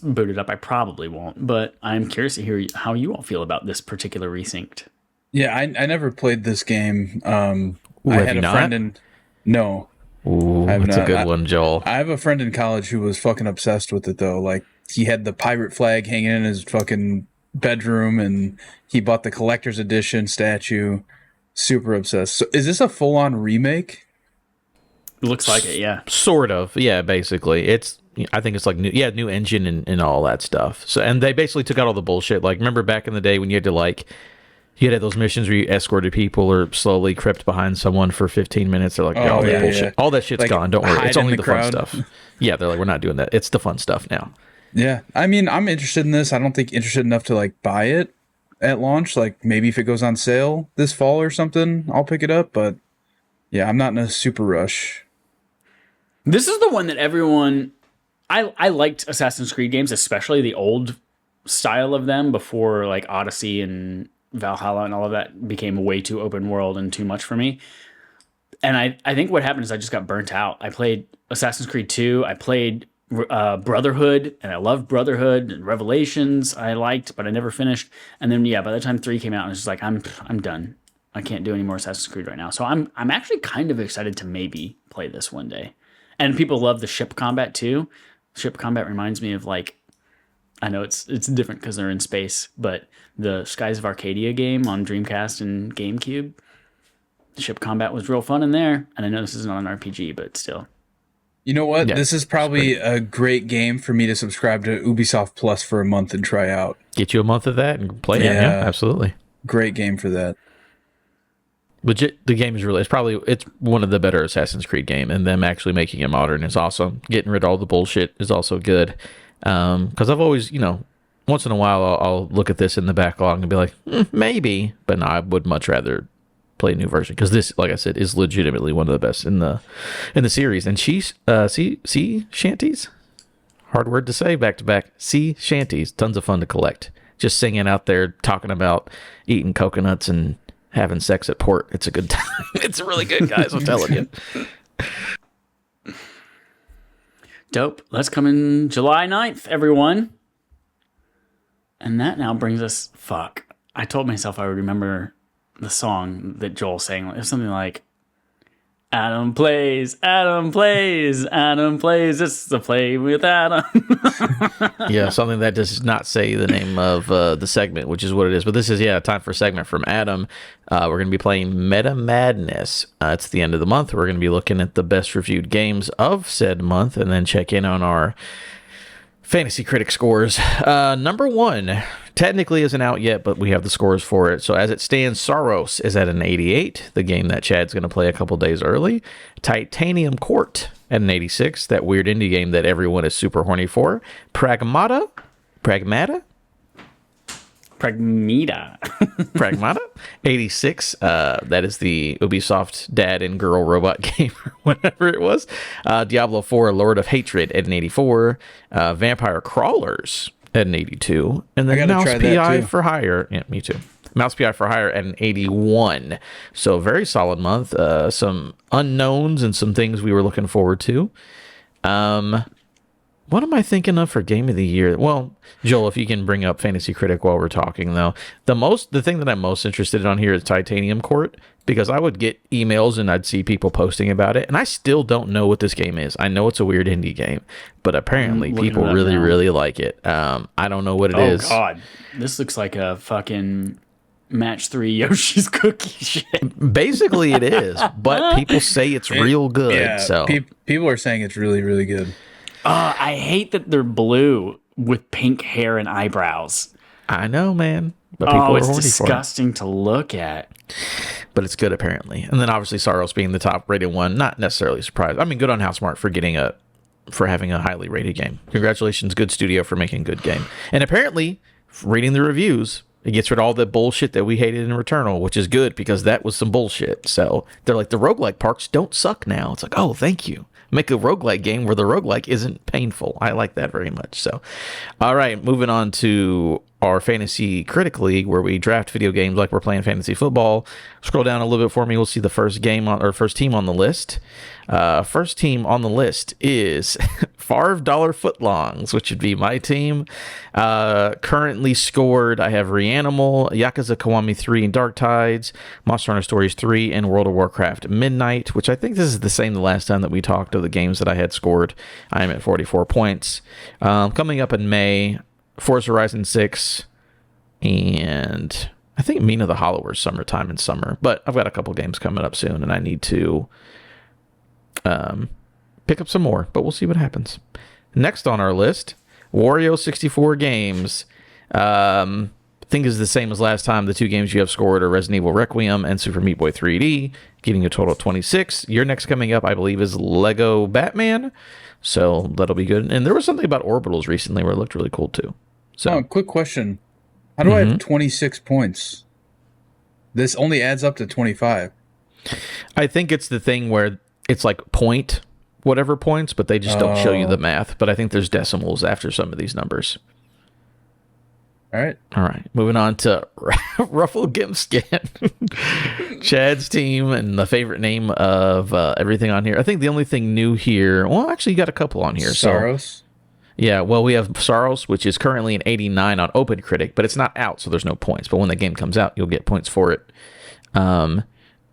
Speaker 1: boot it up. I probably won't, but I'm curious to hear how you all feel about this particular resynced.
Speaker 3: Yeah, I never played this game.
Speaker 2: Ooh,
Speaker 3: I had a friend in. No.
Speaker 2: Ooh, that's a good one, Joel.
Speaker 3: I have a friend in college who was fucking obsessed with it, though. Like, he had the pirate flag hanging in his fucking bedroom, and he bought the collector's edition statue. Super obsessed. So is this a full-on remake?
Speaker 1: Looks like it, yeah.
Speaker 2: Sort of, yeah, basically. I think it's like new engine and all that stuff. So, and they basically took out all the bullshit. Like, remember back in the day when you had to, you had those missions where you escorted people or slowly crept behind someone for 15 minutes. They're like, all that bullshit. Yeah. All that shit's gone. Don't worry. It's only the fun stuff. Yeah, they're like, we're not doing that. It's the fun stuff now.
Speaker 3: Yeah. I mean, I'm interested in this. I don't think interested enough to, buy it at launch. Maybe if it goes on sale this fall or something, I'll pick it up. But, yeah, I'm not in a super rush.
Speaker 1: This is the one that everyone... I liked Assassin's Creed games, especially the old style of them before, Odyssey and Valhalla and all of that became way too open world and too much for me. And I think what happened is I just got burnt out. I played Assassin's Creed 2. I played Brotherhood, and I loved Brotherhood, and Revelations I liked, but I never finished. And then, by the time 3 came out, I was just like, I'm done. I can't do any more Assassin's Creed right now. So I'm actually kind of excited to maybe play this one day. And people love the ship combat too. Ship combat reminds me of I know it's different because they're in space, but the Skies of Arcadia game on Dreamcast and GameCube, ship combat was real fun in there. And I know this is not an RPG, but still.
Speaker 3: You know what? Yeah, this is probably a great game for me to subscribe to Ubisoft Plus for a month and try out.
Speaker 2: Get you a month of that and play it. Yeah, absolutely.
Speaker 3: Great game for that.
Speaker 2: Legit, the game is it's one of the better Assassin's Creed game, and them actually making it modern is awesome. Getting rid of all the bullshit is also good. Because I've always, once in a while I'll look at this in the backlog and be like, maybe, but no, I would much rather play a new version, because this, like I said, is legitimately one of the best in the series. And sea shanties, hard word to say back to back. Sea shanties, tons of fun to collect. Just singing out there, talking about eating coconuts and having sex at port. It's a good time. It's really good, guys. I'm telling you.
Speaker 1: Dope. Let's come in July 9th, everyone. And that now brings us... Fuck. I told myself I would remember the song that Joel sang. It was something like, Adam plays, Adam plays, Adam plays. This is a play with Adam.
Speaker 2: Yeah, something that does not say the name of the segment, which is what it is. But this is, time for a segment from Adam. We're going to be playing Meta Madness. It's the end of the month. We're going to be looking at the best reviewed games of said month and then check in on our Fantasy Critic scores. Number 1 technically isn't out yet, but we have the scores for it. So as it stands, Saros is at an 88, the game that Chad's going to play a couple days early. Titanium Court at an 86, that weird indie game that everyone is super horny for. Pragmata, 86. That is the Ubisoft dad and girl robot game or whatever it was. Diablo 4, Lord of Hatred at an 84. Vampire Crawlers at an 82. And then Mouse PI for Hire. Yeah, me too. Mouse PI for Hire at an 81. So very solid month. Some unknowns and some things we were looking forward to. What am I thinking of for game of the year? Well, Joel, if you can bring up Fantasy Critic while we're talking, though, the thing that I'm most interested in on here is Titanium Court, because I would get emails and I'd see people posting about it, and I still don't know what this game is. I know it's a weird indie game, but apparently people really, really like it. I don't know what it is.
Speaker 1: Oh God, this looks like a fucking match 3 Yoshi's Cookie shit.
Speaker 2: Basically, it is, but people say it's real good.
Speaker 3: Yeah,
Speaker 2: so
Speaker 3: people are saying it's really, really good.
Speaker 1: I hate that they're blue with pink hair and eyebrows.
Speaker 2: I know, man. But people
Speaker 1: it's
Speaker 2: are horny
Speaker 1: disgusting to look at.
Speaker 2: But it's good, apparently. And then obviously Saros being the top rated one, not necessarily surprised. I mean, good on Housemarque for having a highly rated game. Congratulations, good studio, for making a good game. And apparently, reading the reviews, it gets rid of all the bullshit that we hated in Returnal, which is good because that was some bullshit. So they're like, the roguelike parts don't suck now. It's like, oh, thank you. Make a roguelike game where the roguelike isn't painful. I like that very much. So, all right, moving on to our Fantasy Critic League, where we draft video games like we're playing fantasy football. Scroll down a little bit for me. We'll see the first team on the list. First team on the list is Favre Dollar Footlongs, which would be my team. Currently scored, I have Reanimal, Yakuza Kiwami 3 and Dark Tides, Monster Hunter Stories 3, and World of Warcraft Midnight, which I think this is the same the last time that we talked of the games that I had scored. I am at 44 points. Coming up in May, Forza Horizon 6, and I think Mina the Hollower summertime in summer. But I've got a couple games coming up soon, and I need to pick up some more, but we'll see what happens. Next on our list, Wario 64 games. I think is the same as last time. The two games you have scored are Resident Evil Requiem and Super Meat Boy 3D, getting a total of 26. Your next coming up, I believe, is Lego Batman. So that'll be good. And there was something about orbitals recently where it looked really cool too. So,
Speaker 3: quick question. How do I have 26 points? This only adds up to 25.
Speaker 2: I think it's the thing where it's like point whatever points, but they just don't show you the math. But I think there's decimals after some of these numbers.
Speaker 3: All right.
Speaker 2: Moving on to Ruffle Gimskin, Chad's team, and the favorite name of everything on here. I think the only thing new here, well, actually, you got a couple on here.
Speaker 3: Saros.
Speaker 2: Yeah, well, we have Saros, which is currently an 89 on OpenCritic, but it's not out, so there's no points. But when the game comes out, you'll get points for it.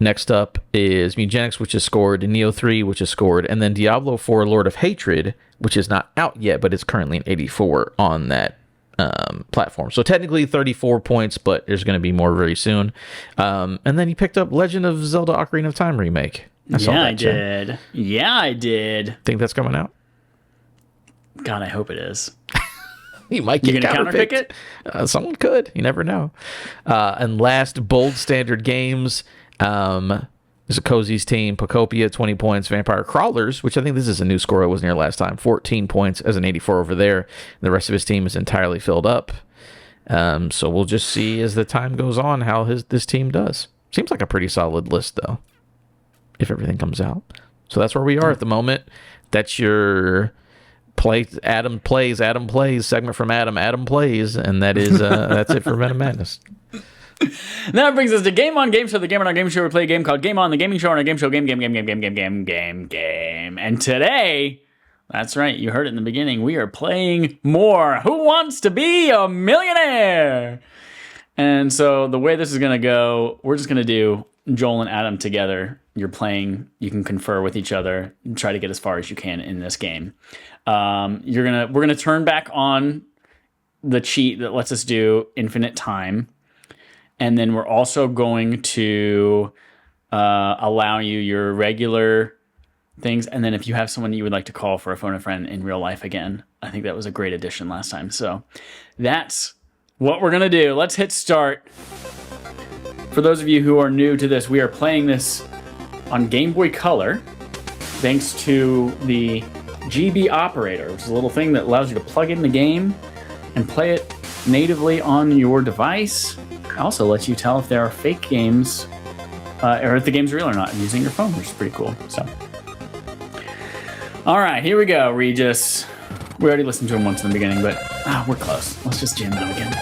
Speaker 2: Next up is Mugenics, which is scored, Neo 3, which is scored, and then Diablo 4 Lord of Hatred, which is not out yet, but it's currently an 84 on that platform. So technically 34 points, but there's going to be more very soon. And then you picked up Legend of Zelda Ocarina of Time remake.
Speaker 1: I did. Yeah, I did.
Speaker 2: Think that's coming out?
Speaker 1: God, I hope it is.
Speaker 2: You might get
Speaker 1: counterpick it.
Speaker 2: Someone could. You never know. And last, Bold Standard Games. There's a Cozy's team, Pocopia, 20 points, Vampire Crawlers, which I think this is a new score I wasn't here last time, 14 points as an 84 over there. The rest of his team is entirely filled up. So we'll just see as the time goes on how this team does. Seems like a pretty solid list, though, if everything comes out. So that's where we are at the moment. That's your Adam plays segment from Adam plays, and that is that's it for Venom Madness.
Speaker 1: That brings us to Game On Game Show, the Game On Our Game Show. We play a game called Game On, the gaming show on our game show. Game. And today, that's right, you heard it in the beginning, we are playing more Who Wants to Be a Millionaire? And so the way this is going to go, we're just going to do Joel and Adam together. You're playing, you can confer with each other, and try to get as far as you can in this game. We're gonna turn back on the cheat that lets us do infinite time. And then we're also going to allow you your regular things. And then if you have someone that you would like to call for a phone a friend in real life again, I think that was a great addition last time. So that's what we're going to do. Let's hit start. For those of you who are new to this, we are playing this on Game Boy Color, thanks to the GB operator, which is a little thing that allows you to plug in the game and play it natively on your device. Also lets you tell if there are fake games or if the game's real or not using your phone, which is pretty cool. So, all right, here we go, Regis. We already listened to him once in the beginning, but we're close. Let's just jam out again.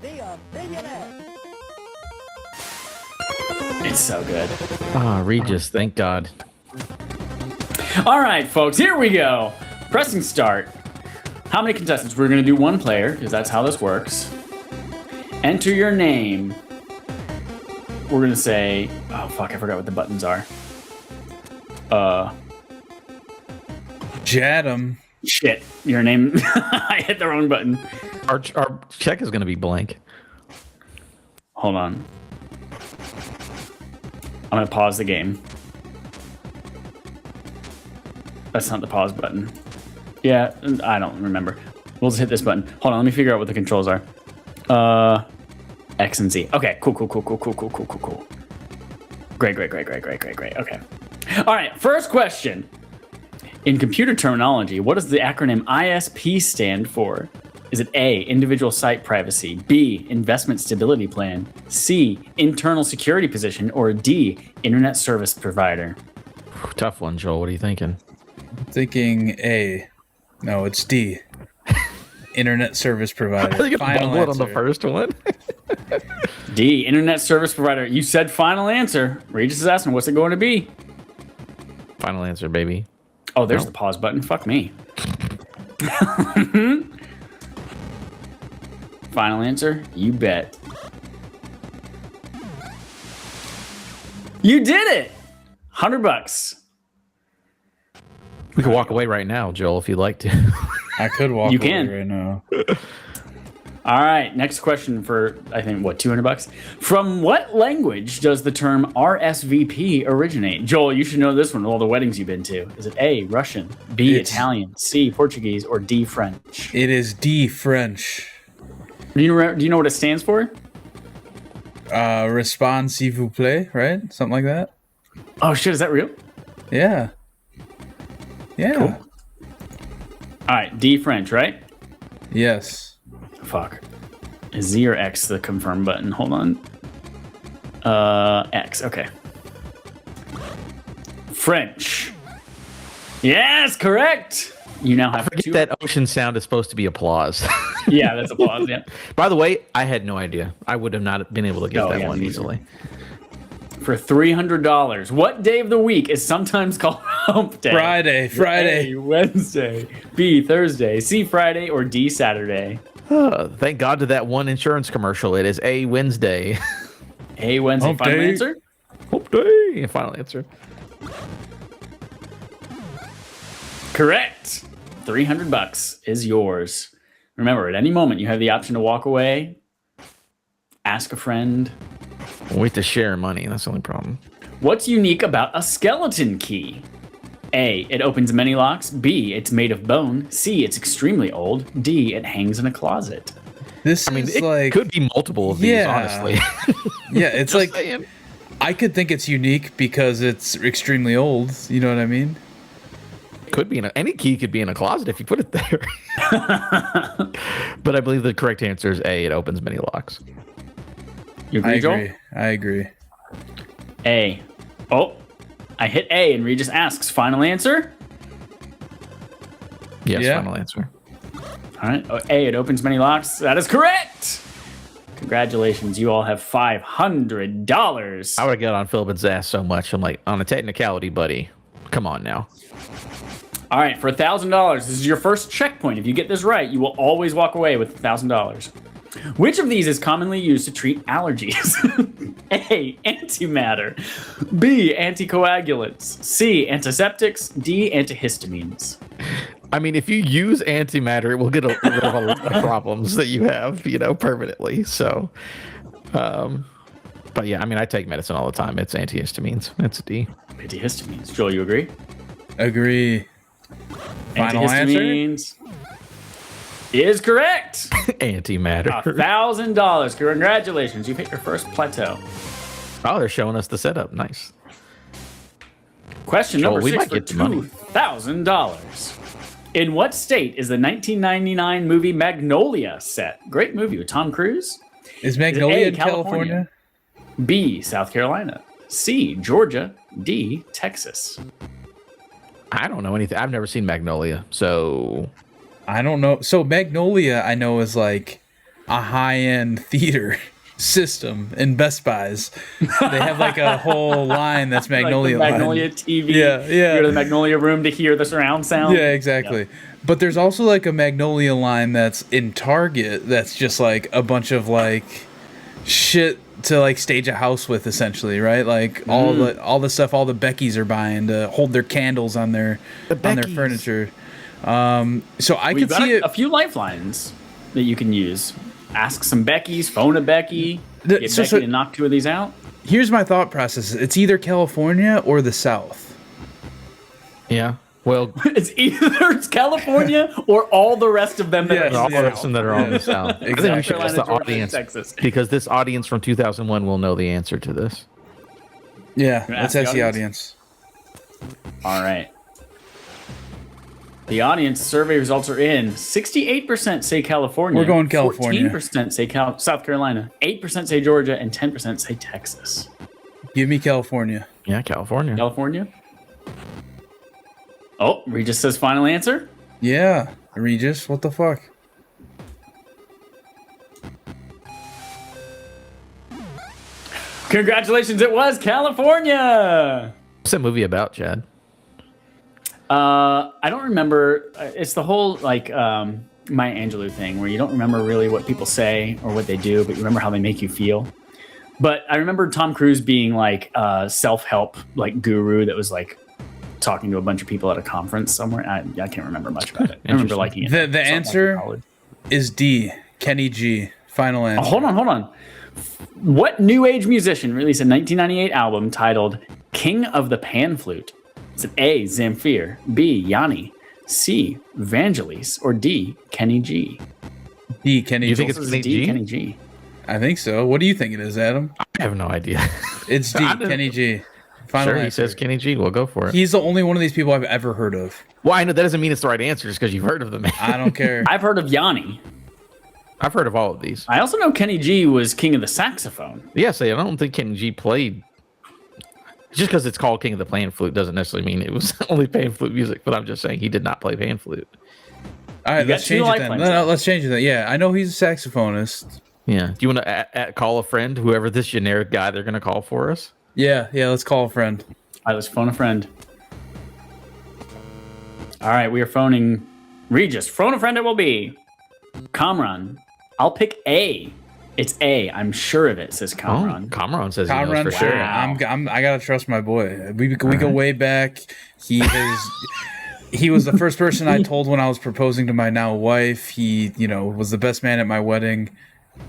Speaker 4: Be a Millionaire.
Speaker 1: It's so good.
Speaker 2: Ah, Regis, thank God.
Speaker 1: All right, folks, here we go. Pressing start. How many contestants? We're going to do one player, because that's how this works. Enter your name. We're going to say... Oh, fuck, I forgot what the buttons are.
Speaker 3: Jadam.
Speaker 1: Shit, your name... I hit the wrong button.
Speaker 2: Our check is going to be blank.
Speaker 1: Hold on. I'm going to pause the game. That's not the pause button. Yeah, I don't remember. We'll just hit this button. Hold on, let me figure out what the controls are. X and Z. Okay, cool. Great. Okay. All right, first question. In computer terminology, what does the acronym ISP stand for? Is it A, individual site privacy, B, investment stability plan, C, internal security position, or D, internet service provider?
Speaker 2: Tough one, Joel. What are you thinking?
Speaker 3: Thinking A. No, it's D. Internet service provider.
Speaker 2: I think
Speaker 3: Final
Speaker 2: it on the
Speaker 3: answer.
Speaker 2: first one.
Speaker 1: D, internet service provider. You said final answer. Regis is asking, what's it going to be?
Speaker 2: Final answer, baby.
Speaker 1: Oh, there's the pause button. Fuck me. Final answer? You bet. You did it! $100.
Speaker 2: We can walk away right now, Joel, if you'd like to.
Speaker 3: I could walk
Speaker 1: You
Speaker 3: away
Speaker 1: can.
Speaker 3: right now.
Speaker 1: All right, next question for, I think, what, $200? From what language does the term RSVP originate? Joel, you should know this one with all the weddings you've been to. Is it A, Russian, B, Italian, C, Portuguese, or D, French?
Speaker 3: It is D, French.
Speaker 1: Do you know what it stands for?
Speaker 3: Respond s'il vous plaît, right? Something like that.
Speaker 1: Oh, shit, is that real?
Speaker 3: Yeah. Yeah.
Speaker 1: Cool. All right, D, French, right?
Speaker 3: Yes.
Speaker 1: Fuck. Is Z or X the confirm button? Hold on. X. Okay. French. Yes, correct. You now have two.
Speaker 2: That ocean sound is supposed to be applause.
Speaker 1: Yeah, that's applause. Yeah.
Speaker 2: By the way, I had no idea. I would have not been able to get
Speaker 1: Oh,
Speaker 2: that
Speaker 1: yeah,
Speaker 2: one
Speaker 1: me
Speaker 2: easily.
Speaker 1: For $300. What day of the week is sometimes called Hump Day?
Speaker 3: Friday.
Speaker 1: A, Wednesday. B, Thursday. C, Friday, or D, Saturday.
Speaker 2: Thank God to that one insurance commercial. It is A, Wednesday.
Speaker 1: A, Wednesday.
Speaker 3: Hump
Speaker 1: Final
Speaker 3: day.
Speaker 1: answer?
Speaker 2: Hope day. Final answer.
Speaker 1: Correct. $300 is yours. Remember, at any moment, you have the option to walk away, ask a friend.
Speaker 2: Wait to share money. That's the only problem.
Speaker 1: What's unique about a skeleton key? A, it opens many locks. B, it's made of bone. C, it's extremely old. D, it hangs in a closet.
Speaker 3: This
Speaker 2: I mean,
Speaker 3: is
Speaker 2: it
Speaker 3: like
Speaker 2: could be multiple of these,
Speaker 3: Yeah.
Speaker 2: honestly.
Speaker 3: yeah, it's
Speaker 2: Just
Speaker 3: like
Speaker 2: saying.
Speaker 3: I could think it's unique because it's extremely old. You know what I mean?
Speaker 2: Could be any key could be in a closet if you put it there. But I believe the correct answer is A. It opens many locks.
Speaker 1: You
Speaker 3: I
Speaker 1: agree, Joel?
Speaker 3: agree. I agree.
Speaker 1: A. Oh, I hit A and Regis asks, final answer?
Speaker 2: Yes,
Speaker 3: Yeah.
Speaker 2: final answer.
Speaker 1: All right. Oh, A, it opens many locks. That is correct. Congratulations. You all have $500.
Speaker 2: I would have got on Philip's ass so much. I'm like, on a technicality, buddy. Come on now.
Speaker 1: All right, for $1,000, this is your first checkpoint. If you get this right, you will always walk away with $1,000. Which of these is commonly used to treat allergies? A, antimatter. B, anticoagulants. C, antiseptics. D, antihistamines.
Speaker 2: I mean, if you use antimatter, it will get rid of a lot of problems that you have, permanently. So, but yeah, I mean, I take medicine all the time. It's antihistamines. It's D.
Speaker 1: Antihistamines. Joel, you agree?
Speaker 3: Agree. Final answer?
Speaker 1: Antihistamines is correct.
Speaker 2: Antimatter.
Speaker 1: $1,000. Congratulations. You've hit your first plateau.
Speaker 2: Oh, they're showing us the setup. Nice.
Speaker 1: Question
Speaker 2: Joel,
Speaker 1: number
Speaker 2: we
Speaker 1: 6
Speaker 2: might
Speaker 1: for
Speaker 2: get the money.
Speaker 1: $2,000. In what state is the 1999 movie Magnolia set? Great movie with Tom Cruise.
Speaker 3: Is Magnolia
Speaker 1: A,
Speaker 3: in California?
Speaker 1: B, South Carolina. C, Georgia. D, Texas.
Speaker 2: I don't know anything. I've never seen Magnolia, so
Speaker 3: I don't know. So Magnolia, I know, is like a high-end theater system in Best Buys. They have like a whole line that's Magnolia
Speaker 1: like Magnolia
Speaker 3: line.
Speaker 1: TV.
Speaker 3: Yeah.
Speaker 1: You go to the Magnolia room to hear the surround sound.
Speaker 3: Yeah, exactly. But there's also like a Magnolia line that's in Target that's just like a bunch of like shit to like stage a house with, essentially, right? Like all the stuff all the Beckys are buying to hold their candles on their furniture. So I could see
Speaker 1: a few lifelines that you can use. Ask some Beckys, phone a Becky, get Becky to knock two of these out.
Speaker 3: Here's my thought process. It's either California or the South.
Speaker 2: Yeah. Well,
Speaker 1: it's either California or all the rest of them that are
Speaker 2: all the rest of them that are on the South.
Speaker 3: Exactly.
Speaker 2: I think we should ask the
Speaker 1: Georgia,
Speaker 2: audience,
Speaker 1: Texas.
Speaker 2: because this audience from 2001 will know the answer to this.
Speaker 3: Yeah, let's ask the audience.
Speaker 1: All right. The audience survey results are in. 68% say California.
Speaker 3: We're going California.
Speaker 1: 14% say South Carolina. 8% say Georgia, and 10% say Texas.
Speaker 3: Give me California.
Speaker 2: Yeah, California.
Speaker 1: California. Oh, Regis says final answer.
Speaker 3: Yeah, Regis, what the fuck?
Speaker 1: Congratulations, it was California.
Speaker 2: What's that movie about, Chad?
Speaker 1: I don't remember. It's the whole like Maya Angelou thing where you don't remember really what people say or what they do, but you remember how they make you feel. But I remember Tom Cruise being like a self-help like guru that was like talking to a bunch of people at a conference somewhere. I can't remember much about it. I remember liking it.
Speaker 3: The answer is D. Kenny G. Final answer.
Speaker 1: Oh, hold on. What new age musician released a 1998 album titled King of the Pan Flute? Is it A, Zamfir, B, Yanni, C, Vangelis, or D, Kenny G?
Speaker 3: D, Kenny G.
Speaker 2: You think it's Kenny G?
Speaker 1: Kenny G.
Speaker 3: I think so. What do you think it is, Adam?
Speaker 2: I have no idea.
Speaker 3: It's D, Kenny G. Final
Speaker 2: Sure,
Speaker 3: answer.
Speaker 2: he says Kenny G. We'll go for it.
Speaker 3: He's the only one of these people I've ever heard of.
Speaker 2: Well, I know that doesn't mean it's the right answer just because you've heard of them.
Speaker 3: I don't care.
Speaker 1: I've heard of Yanni.
Speaker 2: I've heard of all of these.
Speaker 1: I also know Kenny G was king of the saxophone.
Speaker 2: Yes, I don't think Kenny G played. Just because it's called King of the Pan Flute doesn't necessarily mean it was only pan flute music, but I'm just saying he did not play pan flute.
Speaker 3: All right, let's change it then. No, let's change it then. Yeah, I know he's a saxophonist.
Speaker 2: Yeah. Do you want to call a friend, whoever this generic guy they're going to call for us?
Speaker 3: Yeah, let's call a friend.
Speaker 1: All right, let's phone a friend. All right, we are phoning Regis. Phone a friend it will be. Kamran. I'll pick A. It's A. I'm sure of it, says Kamran.
Speaker 2: Oh, Kamran says
Speaker 3: Kamran,
Speaker 2: he knows for sure.
Speaker 3: Wow. I gotta trust my boy. We go way back. He was the first person I told when I was proposing to my now wife. He, was the best man at my wedding.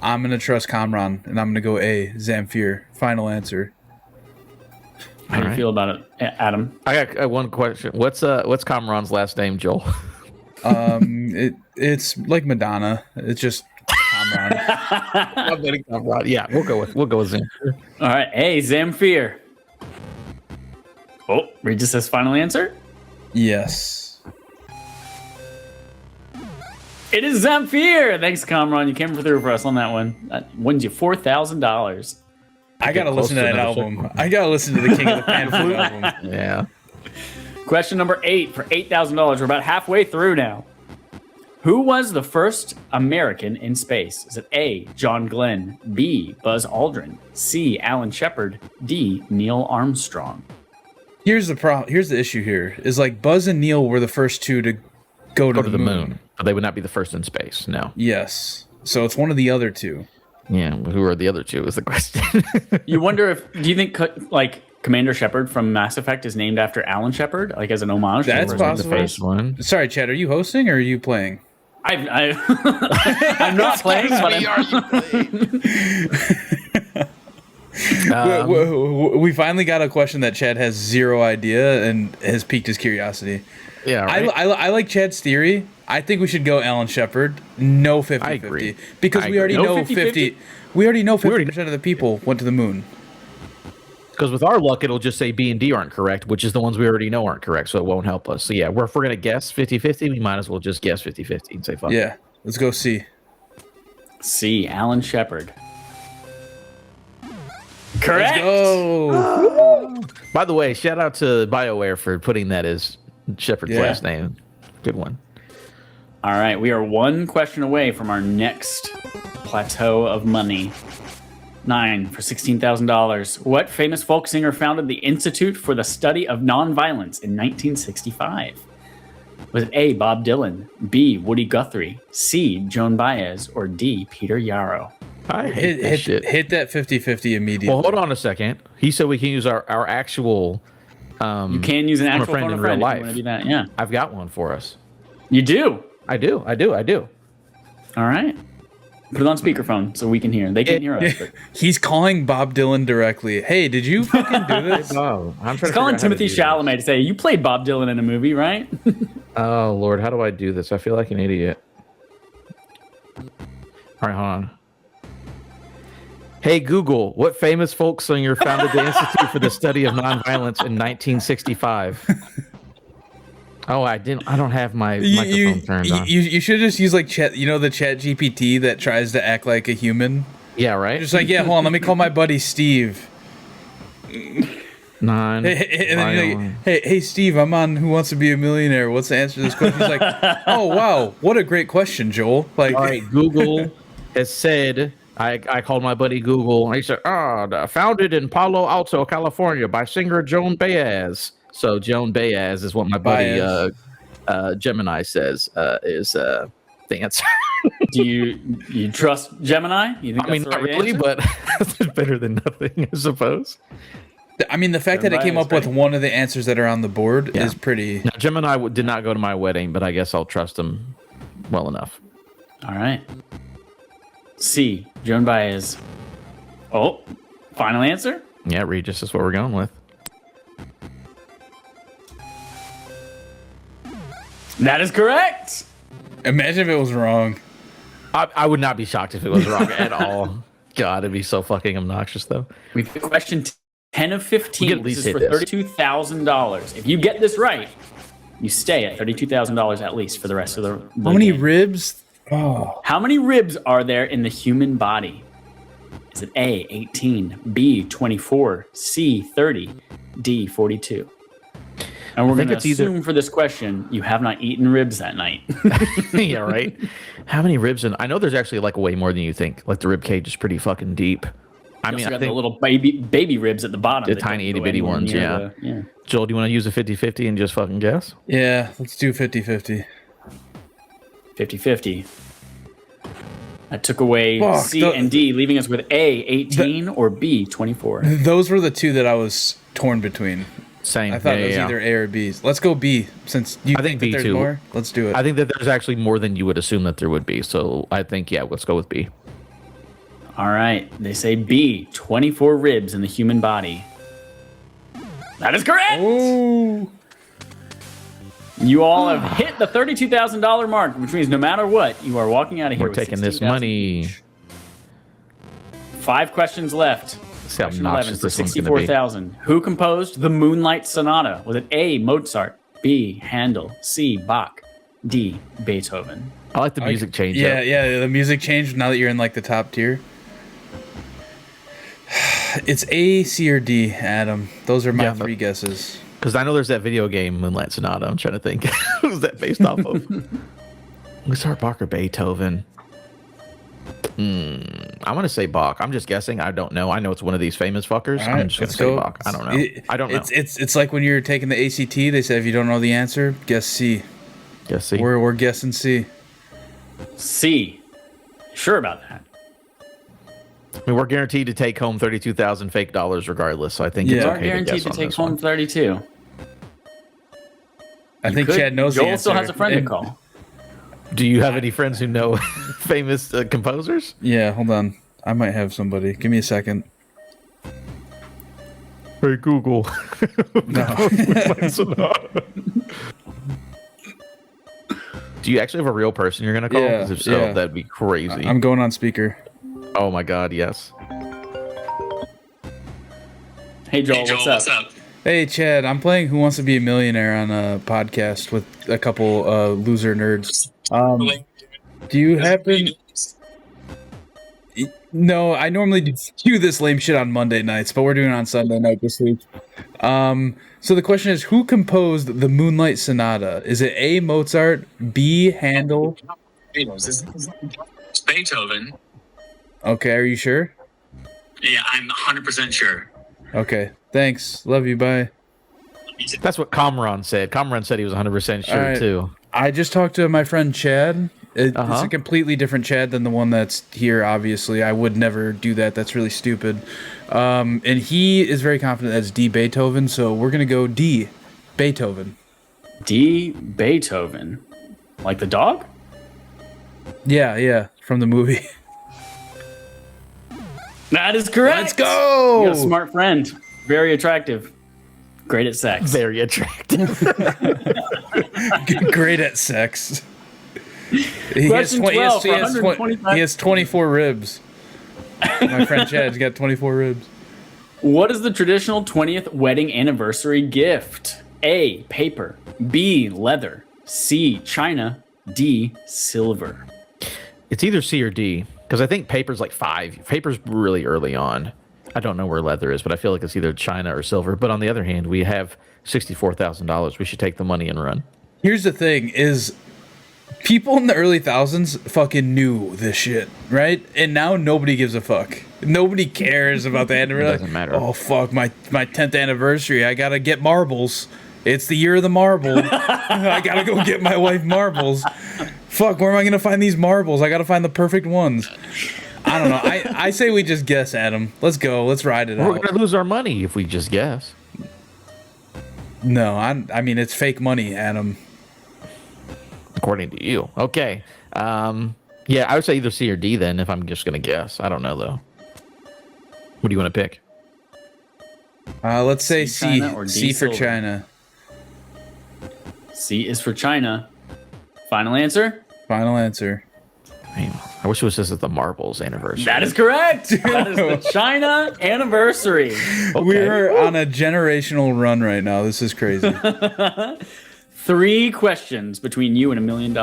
Speaker 3: I'm gonna trust Kamran, and I'm gonna go A. Zamfir. Final answer.
Speaker 1: How do you feel about it, Adam?
Speaker 2: I got one question. What's Kamran's last name, Joel?
Speaker 3: It's like Madonna. It's just Kamran.
Speaker 2: I'm betting Kamran. Yeah, we'll go with Zamfir.
Speaker 1: All right, A. Zamfir. Oh, Regis says final answer.
Speaker 3: Yes.
Speaker 1: It is Zamfir. Thanks, Kamran. You came through for us on that one. That wins you $4,000.
Speaker 3: I gotta listen to that album. I gotta listen to the King of the Pan Flute album.
Speaker 2: Yeah.
Speaker 1: Question number 8 for $8,000. We're about halfway through now. Who was the first American in space? Is it A, John Glenn, B, Buzz Aldrin, C, Alan Shepard, D, Neil Armstrong?
Speaker 3: Here's the problem. Here's the issue here. Is like Buzz and Neil were the first two to go to the moon.
Speaker 2: But they would not be the first in space. No.
Speaker 3: Yes. So it's one of the other two.
Speaker 2: Yeah. Who are the other two is the question.
Speaker 1: You wonder do you think like Commander Shepard from Mass Effect is named after Alan Shepard, like as an homage?
Speaker 3: That's possible.
Speaker 2: The first one.
Speaker 3: Sorry, Chad. Are you hosting or are you playing?
Speaker 1: I'm not playing, but
Speaker 3: we finally got a question that Chad has zero idea and has piqued his curiosity.
Speaker 2: Yeah, right?
Speaker 3: I like Chad's theory. I think we should go Alan Shepard. No 50-50. Because we already know 50. We already know 50% of the people went to the moon.
Speaker 2: Because with our luck, it'll just say B and D aren't correct, which is the ones we already know aren't correct, so it won't help us. So yeah, if we're going to guess 50-50, we might as well just guess 50-50 and say fuck.
Speaker 3: Yeah, let's go C.
Speaker 1: C, Alan Shepard. Correct.
Speaker 3: Let's go.
Speaker 2: By the way, shout out to BioWare for putting that as Shepard's last name. Good one.
Speaker 1: All right, we are one question away from our next plateau of money. 9 for $16,000. What famous folk singer founded the Institute for the Study of Nonviolence in 1965? Was it A, Bob Dylan, B, Woody Guthrie, C, Joan Baez, or D, Peter Yarrow?
Speaker 2: I hate this shit.
Speaker 3: Hit that 50-50 immediately.
Speaker 2: Well, hold on a second. He said we can use our actual...
Speaker 1: you can use an actual
Speaker 2: friend in real life.
Speaker 1: If you want to do that. Yeah.
Speaker 2: I've got one for us.
Speaker 1: You do?
Speaker 2: I do.
Speaker 1: All right. Put it on speakerphone so we can hear. They can hear us. But...
Speaker 3: He's calling Bob Dylan directly. Hey, did you fucking do this?
Speaker 1: He's calling Timothy Chalamet to say, you played Bob Dylan in a movie, right?
Speaker 2: Oh, Lord. How do I do this? I feel like an idiot. All right, hold on. Hey, Google, what famous folk singer founded the Institute for the Study of Nonviolence in 1965? Oh, I don't have my microphone turned on.
Speaker 3: You should just use like chat. You know the Chat GPT that tries to act like a human.
Speaker 2: Yeah, right.
Speaker 3: Just like, yeah, hold on, let me call my buddy Steve. Hey, Steve, I'm on Who Wants to Be a Millionaire. What's the answer to this question? He's like, oh wow, what a great question, Joel. Like,
Speaker 2: all right, Google has said. I called my buddy Google, and he said, founded in Palo Alto, California, by singer Joan Baez. So Joan Baez is what my buddy Gemini says is the answer.
Speaker 1: Do you trust Gemini? You think
Speaker 2: not really, but it's better than nothing, I suppose.
Speaker 3: I mean, the fact that it came up with one of the answers that are on the board is pretty...
Speaker 2: Now, Gemini did not go to my wedding, but I guess I'll trust him well enough.
Speaker 1: All right. C, Joan Baez. Oh, final answer?
Speaker 2: Yeah, Regis is what we're going with.
Speaker 1: That is correct.
Speaker 3: Imagine if it was wrong.
Speaker 2: I would not be shocked if it was wrong at all. God, it'd be so fucking obnoxious, though.
Speaker 1: We've got question 10 of 15. This is for $32,000. If you get this right, you stay at $32,000 at least for the rest of the
Speaker 3: How many
Speaker 1: game.
Speaker 3: Ribs? Oh.
Speaker 1: How many ribs are there in the human body? Is it A, 18, B, 24, C, 30, D, 42? And we're going to assume for this question, you have not eaten ribs that night.
Speaker 2: Yeah, right? How many ribs? I know there's actually like way more than you think. Like the rib cage is pretty fucking deep.
Speaker 1: I mean, I think the little baby ribs at the bottom.
Speaker 2: The tiny itty bitty ones, yeah. Joel, do you want to use a 50-50 and just fucking guess?
Speaker 3: Yeah, let's do 50-50.
Speaker 1: 50-50. That took away C and D, leaving us with A, 18, or B, 24.
Speaker 3: Those were the two that I was torn between.
Speaker 2: Same.
Speaker 3: I thought it was either A or B. Let's go B, since you think that there's
Speaker 2: B2.
Speaker 3: more. Let's do it.
Speaker 2: I think that there's actually more than you would assume that there would be. So I think, let's go with B.
Speaker 1: All right. They say B, 24 ribs in the human body. That is correct!
Speaker 3: Ooh.
Speaker 1: You all have hit the $32,000 mark, which means no matter what, you are walking out of here
Speaker 2: We're taking this money.
Speaker 1: Each. 5 questions left.
Speaker 2: See how
Speaker 1: Question 11
Speaker 2: obnoxious
Speaker 1: for
Speaker 2: this one's going to be.
Speaker 1: $64,000. Who composed the Moonlight Sonata? Was it A, Mozart, B, Handel, C, Bach, D, Beethoven?
Speaker 2: I like the music change.
Speaker 3: Yeah, the music change now that you're in like the top tier. It's A, C, or D, Adam. Those are my 3 guesses.
Speaker 2: Because I know there's that video game, Moonlight Sonata. I'm trying to think. Who's that based off of? Mozart, Bach, or Beethoven? I'm going to say Bach. I'm just guessing. I don't know. I know it's one of these famous fuckers.
Speaker 3: Right,
Speaker 2: I'm just going to say Bach. I don't know. I don't know.
Speaker 3: It's like when you're taking the ACT, they say if you don't know the answer, guess C.
Speaker 2: Guess C.
Speaker 3: We're guessing C.
Speaker 1: C. Sure about that?
Speaker 2: I mean, we're guaranteed to take home 32,000 fake dollars regardless, so I think it's okay
Speaker 1: guaranteed to take home 32.
Speaker 3: I think Chad knows the answer.
Speaker 1: Joel still has a friend to call.
Speaker 2: Do you have any friends who know famous composers?
Speaker 3: Yeah, hold on. I might have somebody. Give me a second.
Speaker 2: Hey, Google.
Speaker 3: No.
Speaker 2: Do you actually have a real person you're going to call? Because if so, that'd be crazy.
Speaker 3: I'm going on speaker.
Speaker 2: Oh my God, yes.
Speaker 1: Hey Joel, what's up?
Speaker 3: Hey Chad, I'm playing Who Wants to Be a Millionaire on a podcast with a couple loser nerds. Do you happen... No, I normally do this lame shit on Monday nights, but we're doing it on Sunday night this week. So the question is, who composed the Moonlight Sonata? Is it A, Mozart, B, Handel?
Speaker 1: Beethoven.
Speaker 3: Okay, are you sure?
Speaker 1: Yeah, I'm 100% sure.
Speaker 3: Okay, thanks. Love you. Bye.
Speaker 2: That's what Kamran said. Kamran said he was 100% sure
Speaker 3: All right.
Speaker 2: too.
Speaker 3: I just talked to my friend Chad. It's a completely different Chad than the one that's here, obviously. I would never do that. That's really stupid. And he is very confident that's D. Beethoven, so we're going to go D. Beethoven.
Speaker 1: D. Beethoven. Like the dog?
Speaker 3: Yeah, from the movie.
Speaker 1: That is correct.
Speaker 3: Let's go!
Speaker 1: You got a smart friend. Very attractive. Great at sex.
Speaker 2: Very attractive.
Speaker 3: Great at sex. He
Speaker 1: Question 12 for
Speaker 3: he has 24 ribs. My friend Chad's got 24 ribs.
Speaker 1: What is the traditional 20th wedding anniversary gift? A. Paper. B. Leather. C. China. D. Silver.
Speaker 2: It's either C or D, because I think paper's like 5. Paper's really early on. I don't know where leather is, but I feel like it's either China or silver. But on the other hand, we have $64,000. We should take the money and run.
Speaker 3: Here's the thing is people in the early thousands fucking knew this shit, right? And now nobody gives a fuck. Nobody cares about the anniversary.
Speaker 2: It doesn't matter.
Speaker 3: Oh fuck, my 10th anniversary. I gotta get marbles. It's the year of the marble. I gotta go get my wife marbles. Fuck, where am I gonna find these marbles? I gotta find the perfect ones. I don't know. I say we just guess, Adam. Let's go. Let's ride it out.
Speaker 2: We're gonna lose our money if we just guess.
Speaker 3: No, I mean it's fake money, Adam.
Speaker 2: According to you. Okay. Yeah, I would say either C or D then if I'm just gonna guess. I don't know though. What do you want to pick?
Speaker 3: Let's say
Speaker 1: C,
Speaker 3: C.
Speaker 1: China, or D,
Speaker 3: C for
Speaker 1: silver?
Speaker 3: China.
Speaker 1: C is for China. Final answer?
Speaker 3: Final answer.
Speaker 2: Man, I wish it was just at the marbles anniversary.
Speaker 1: That is correct. That is the China anniversary.
Speaker 2: Okay.
Speaker 3: We're on a generational run right now. This is crazy.
Speaker 1: 3 questions between you and $1 million.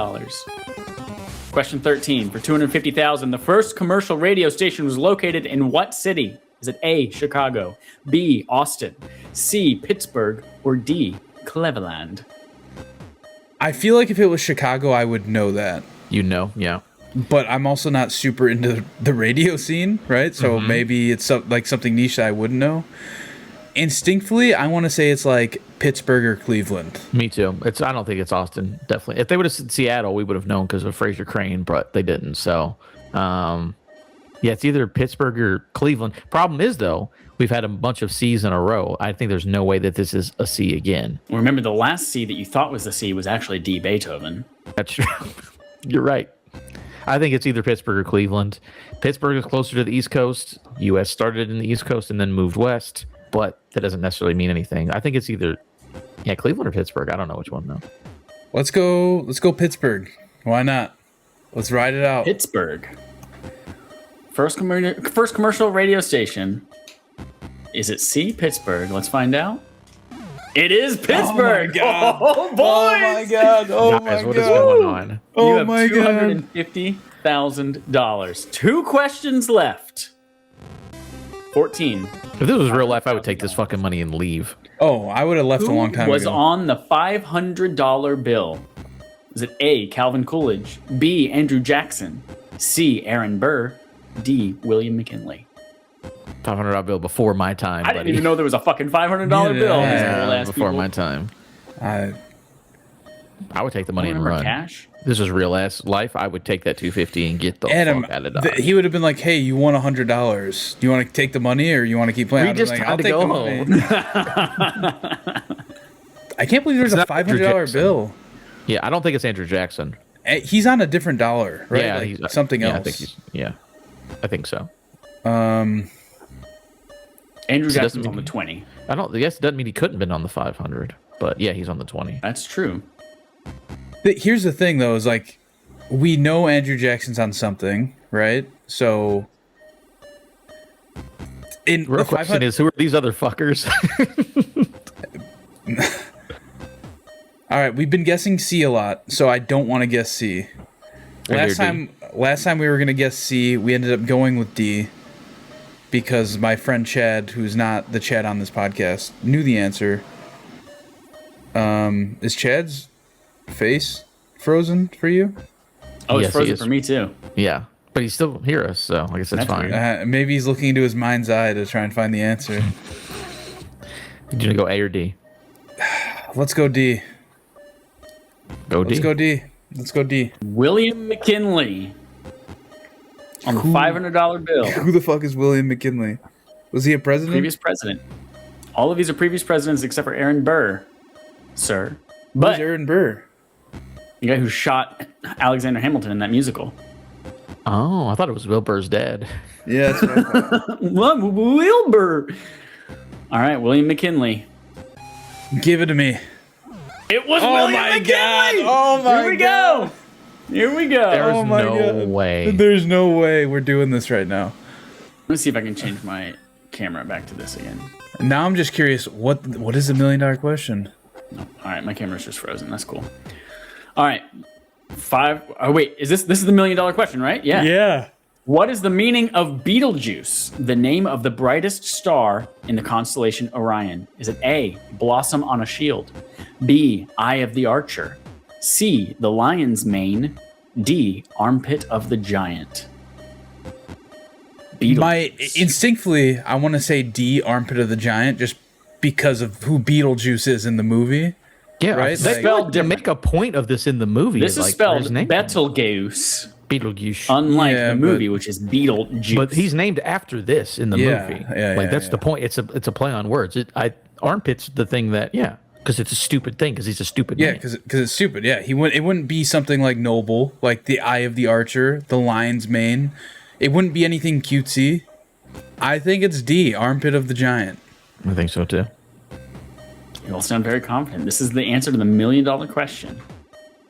Speaker 1: Question 13 for $250,000. The first commercial radio station was located in what city? Is it A, Chicago, B, Austin, C, Pittsburgh, or D, Cleveland?
Speaker 3: I feel like if it was Chicago, I would know that.
Speaker 2: You know, yeah.
Speaker 3: But I'm also not super into the radio scene, right? So maybe it's like something niche that I wouldn't know. Instinctively, I want to say it's like Pittsburgh or Cleveland.
Speaker 2: Me too. I don't think it's Austin. Definitely. If they would have said Seattle, we would have known because of Fraser Crane, but they didn't. So, yeah, it's either Pittsburgh or Cleveland. Problem is, though, we've had a bunch of C's in a row. I think there's no way that this is a C again.
Speaker 1: Remember, the last C that you thought was the C was actually D, Beethoven.
Speaker 2: That's true. You're right. I think it's either Pittsburgh or Cleveland. Pittsburgh is closer to the East Coast. U.S. started in the East Coast and then moved west, but that doesn't necessarily mean anything. I think it's either Cleveland or Pittsburgh. I don't know which one though.
Speaker 3: Let's go Pittsburgh. Why not? Let's ride it out.
Speaker 1: Pittsburgh. First commercial radio station. Is it C, Pittsburgh? Let's find out. It is Pittsburgh.
Speaker 3: Oh my god.
Speaker 1: Oh, boys.
Speaker 3: Oh my god. Oh
Speaker 2: Guys,
Speaker 3: my
Speaker 2: what is
Speaker 3: god.
Speaker 2: going on?
Speaker 3: Oh
Speaker 1: You have
Speaker 3: my god.
Speaker 1: $250,000. 2 questions left. 14.
Speaker 2: If this was real life, I would take this fucking money and leave.
Speaker 3: Oh, I would have left a long time
Speaker 1: was
Speaker 3: ago.
Speaker 1: on the $500 bill? Is it A, Calvin Coolidge, B, Andrew Jackson, C, Aaron Burr, D, William McKinley?
Speaker 2: $500 bill before my time,
Speaker 1: I
Speaker 2: buddy.
Speaker 1: didn't even know there was a fucking $500 bill. These
Speaker 3: Yeah,
Speaker 1: little ass
Speaker 2: before
Speaker 1: people.
Speaker 2: my time.
Speaker 3: I
Speaker 2: I would take the money and
Speaker 1: Remember
Speaker 2: run.
Speaker 1: cash?
Speaker 2: This is real ass life. I would take that 250 and get the
Speaker 3: Adam,
Speaker 2: fuck out of Dodge.
Speaker 3: he would have been like, "Hey, you won $100. Do you want to take the money or you want to keep playing?"
Speaker 2: We
Speaker 3: I'd be
Speaker 2: just
Speaker 3: like,
Speaker 2: tried
Speaker 3: "I'll
Speaker 2: to
Speaker 3: take
Speaker 2: go
Speaker 3: the money." I can't believe there's
Speaker 2: It's
Speaker 3: a
Speaker 2: not Andrew
Speaker 3: $500
Speaker 2: Jackson.
Speaker 3: bill.
Speaker 2: Yeah, I don't think it's Andrew Jackson.
Speaker 3: He's on a different dollar, right?
Speaker 2: Yeah,
Speaker 3: Like
Speaker 2: he's
Speaker 3: something
Speaker 2: yeah,
Speaker 3: else.
Speaker 2: I think so.
Speaker 1: Andrew
Speaker 2: So
Speaker 1: Jackson's
Speaker 2: doesn't
Speaker 1: on the
Speaker 2: mean-
Speaker 1: 20.
Speaker 2: I don't. Yes, it doesn't mean he couldn't have been on the 500, but yeah, he's on the 20.
Speaker 1: That's true.
Speaker 3: Here's the thing, though, is like we know Andrew Jackson's on something, right? So, in
Speaker 2: Real
Speaker 3: the
Speaker 2: question
Speaker 3: 500
Speaker 2: is, who are these other fuckers?
Speaker 3: All right, we've been guessing C a lot, so I don't want to guess C. Last time we were gonna guess C, we ended up going with D because my friend Chad, who's not the Chad on this podcast, knew the answer. Is Chad's face frozen for you?
Speaker 1: Oh,
Speaker 2: Yes,
Speaker 1: it's
Speaker 2: he
Speaker 1: frozen
Speaker 2: is.
Speaker 1: for me, too.
Speaker 2: Yeah, But he still hear us, so I guess that's fine.
Speaker 3: Maybe he's looking into his mind's eye to try and find the answer.
Speaker 2: You gonna go A or D?
Speaker 3: Let's go D.
Speaker 2: Go D.
Speaker 3: Let's go D. Let's go D.
Speaker 1: William McKinley on the $500 bill.
Speaker 3: Who the fuck is William McKinley? Was he a president?
Speaker 1: Previous president. All of these are previous presidents except for Aaron Burr, sir. But
Speaker 3: Who's Aaron Burr?
Speaker 1: the guy who shot Alexander Hamilton in that musical.
Speaker 2: Oh, I thought it was Bill Burr's dad.
Speaker 3: Yeah, that's what I thought.
Speaker 1: Wilbur. All right, William McKinley.
Speaker 3: Give it to me.
Speaker 1: It was
Speaker 3: Oh
Speaker 1: William
Speaker 3: my
Speaker 1: McKinley.
Speaker 3: God. Oh my
Speaker 1: Here we
Speaker 3: God.
Speaker 1: go. Here we go.
Speaker 2: There's
Speaker 3: Oh my
Speaker 2: no
Speaker 3: God.
Speaker 2: way.
Speaker 3: There's no way we're doing this right now.
Speaker 1: Let me see if I can change my camera back to this again.
Speaker 3: Now I'm just curious, what is the $1 million question?
Speaker 1: All right, my camera's just frozen. That's cool. All right. Oh wait, this is the $1 million question, right? Yeah.
Speaker 3: Yeah.
Speaker 1: What is the meaning of Betelgeuse, the name of the brightest star in the constellation Orion? Is it A, blossom on a shield, B, eye of the archer, C, the lion's mane, D, armpit of the giant?
Speaker 3: Instinctively, I want to say D, armpit of the giant, just because of who Beetlejuice is in the movie.
Speaker 2: Yeah,
Speaker 3: Right?
Speaker 2: they
Speaker 1: Spelled
Speaker 2: to make a point of this in the movie.
Speaker 1: This is
Speaker 2: like,
Speaker 1: spelled
Speaker 2: his name-
Speaker 1: Betelgeuse,
Speaker 2: Beetlejuice.
Speaker 1: unlike
Speaker 3: Yeah,
Speaker 1: the movie, which is Beetlejuice.
Speaker 2: But he's named after this in the
Speaker 3: Yeah,
Speaker 2: movie.
Speaker 3: yeah,
Speaker 2: like
Speaker 3: yeah,
Speaker 2: that's
Speaker 3: yeah.
Speaker 2: the point. It's a play on words. Armpit's the thing that because it's a stupid thing because he's a stupid.
Speaker 3: Yeah,
Speaker 2: man.
Speaker 3: because it's stupid. Yeah, it wouldn't be something like noble, like the eye of the archer, the lion's mane. It wouldn't be anything cutesy. I think it's D, armpit of the giant.
Speaker 2: I think so too.
Speaker 1: You all sound very confident. This is the answer to the $1 million question.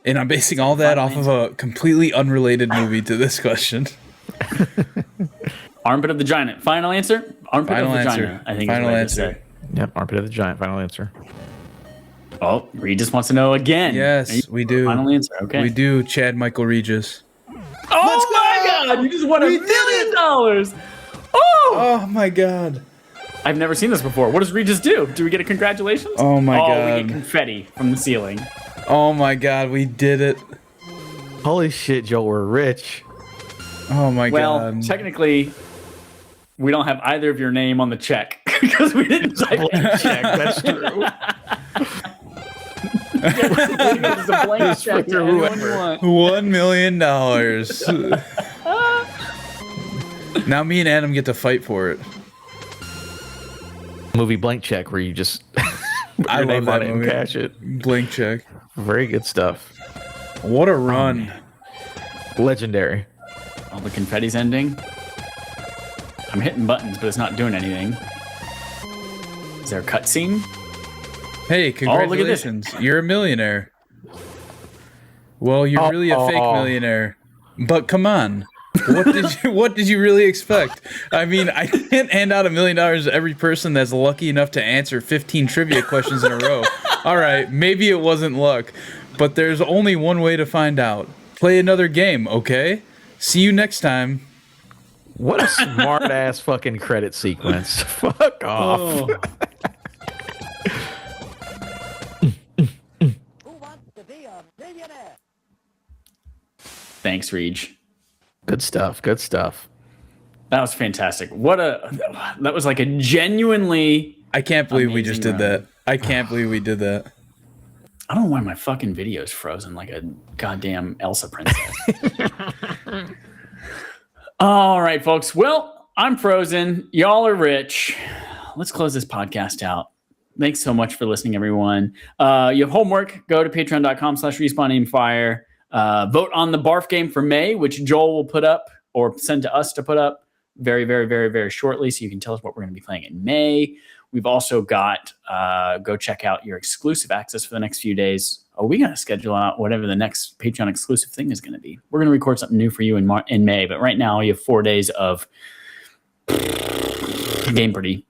Speaker 3: And I'm basing all that off of a completely unrelated movie to this question.
Speaker 1: Armpit of the giant. Final answer? Armpit
Speaker 3: Final
Speaker 1: of the
Speaker 3: answer.
Speaker 1: giant, I think
Speaker 3: Final
Speaker 1: is what I
Speaker 3: answer.
Speaker 1: said.
Speaker 2: Yep, armpit of the giant. Final answer.
Speaker 1: Oh, Regis wants to know again.
Speaker 3: Yes, we do.
Speaker 1: Final answer. Okay.
Speaker 3: We do, Chad Michael Regis.
Speaker 1: Oh my God! You just won $1 million. Oh!
Speaker 3: Oh my god.
Speaker 1: I've never seen this before. What does Regis do? Do we get a congratulations?
Speaker 3: Oh my
Speaker 1: We
Speaker 3: god.
Speaker 1: get confetti from the ceiling.
Speaker 3: Oh my god, we did it.
Speaker 2: Holy shit, Joel, we're rich.
Speaker 3: Oh my
Speaker 1: Well,
Speaker 3: god.
Speaker 1: technically, we don't have either of your name on the check because we didn't type it.
Speaker 2: Check. That's true.
Speaker 1: It's a blank check to anyone you want.
Speaker 3: $1 million. Now me and Adam get to fight for it.
Speaker 2: Movie Blank Check where you just put
Speaker 3: I
Speaker 2: your name
Speaker 3: love
Speaker 2: on
Speaker 3: that
Speaker 2: it and
Speaker 3: movie.
Speaker 2: cash it.
Speaker 3: Blank check.
Speaker 2: Very good stuff.
Speaker 3: What a run.
Speaker 2: Legendary.
Speaker 1: All the confetti's ending. I'm hitting buttons, but it's not doing anything. Is there a cutscene?
Speaker 3: Hey,
Speaker 1: look at this.
Speaker 3: congratulations. You're a millionaire. Well, you're really a fake millionaire. But come on. What did you really expect? I mean, I can't hand out $1 million to every person that's lucky enough to answer 15 trivia questions in a row. All right, maybe it wasn't luck, but there's only one way to find out. Play another game, okay? See you next time.
Speaker 2: What a smart ass fucking credit sequence. Fuck off.
Speaker 1: Oh.
Speaker 4: Who wants to be a millionaire?
Speaker 1: Thanks, Reg.
Speaker 2: Good stuff. Good stuff.
Speaker 1: That was fantastic. That was like a genuinely.
Speaker 3: I can't believe we just did
Speaker 1: Amazing run.
Speaker 3: that. I can't believe we did that.
Speaker 1: I don't know why my fucking video is frozen like a goddamn Elsa princess. All right, folks. Well, I'm frozen. Y'all are rich. Let's close this podcast out. Thanks so much for listening, everyone. You have homework. Go to patreon.com/respawningfire. Vote on the barf game for May, which Joel will put up or send to us to put up very, very, very, very shortly. So you can tell us what we're going to be playing in May. We've also got, go check out your exclusive access for the next few days. Oh, we got to schedule out whatever the next Patreon exclusive thing is going to be. We're going to record something new for you in May. But right now you have 4 days of game pretty.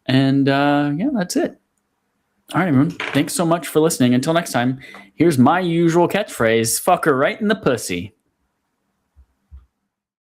Speaker 1: And yeah, that's it. All right, everyone. Thanks so much for listening. Until next time, here's my usual catchphrase, fuck her right in the pussy.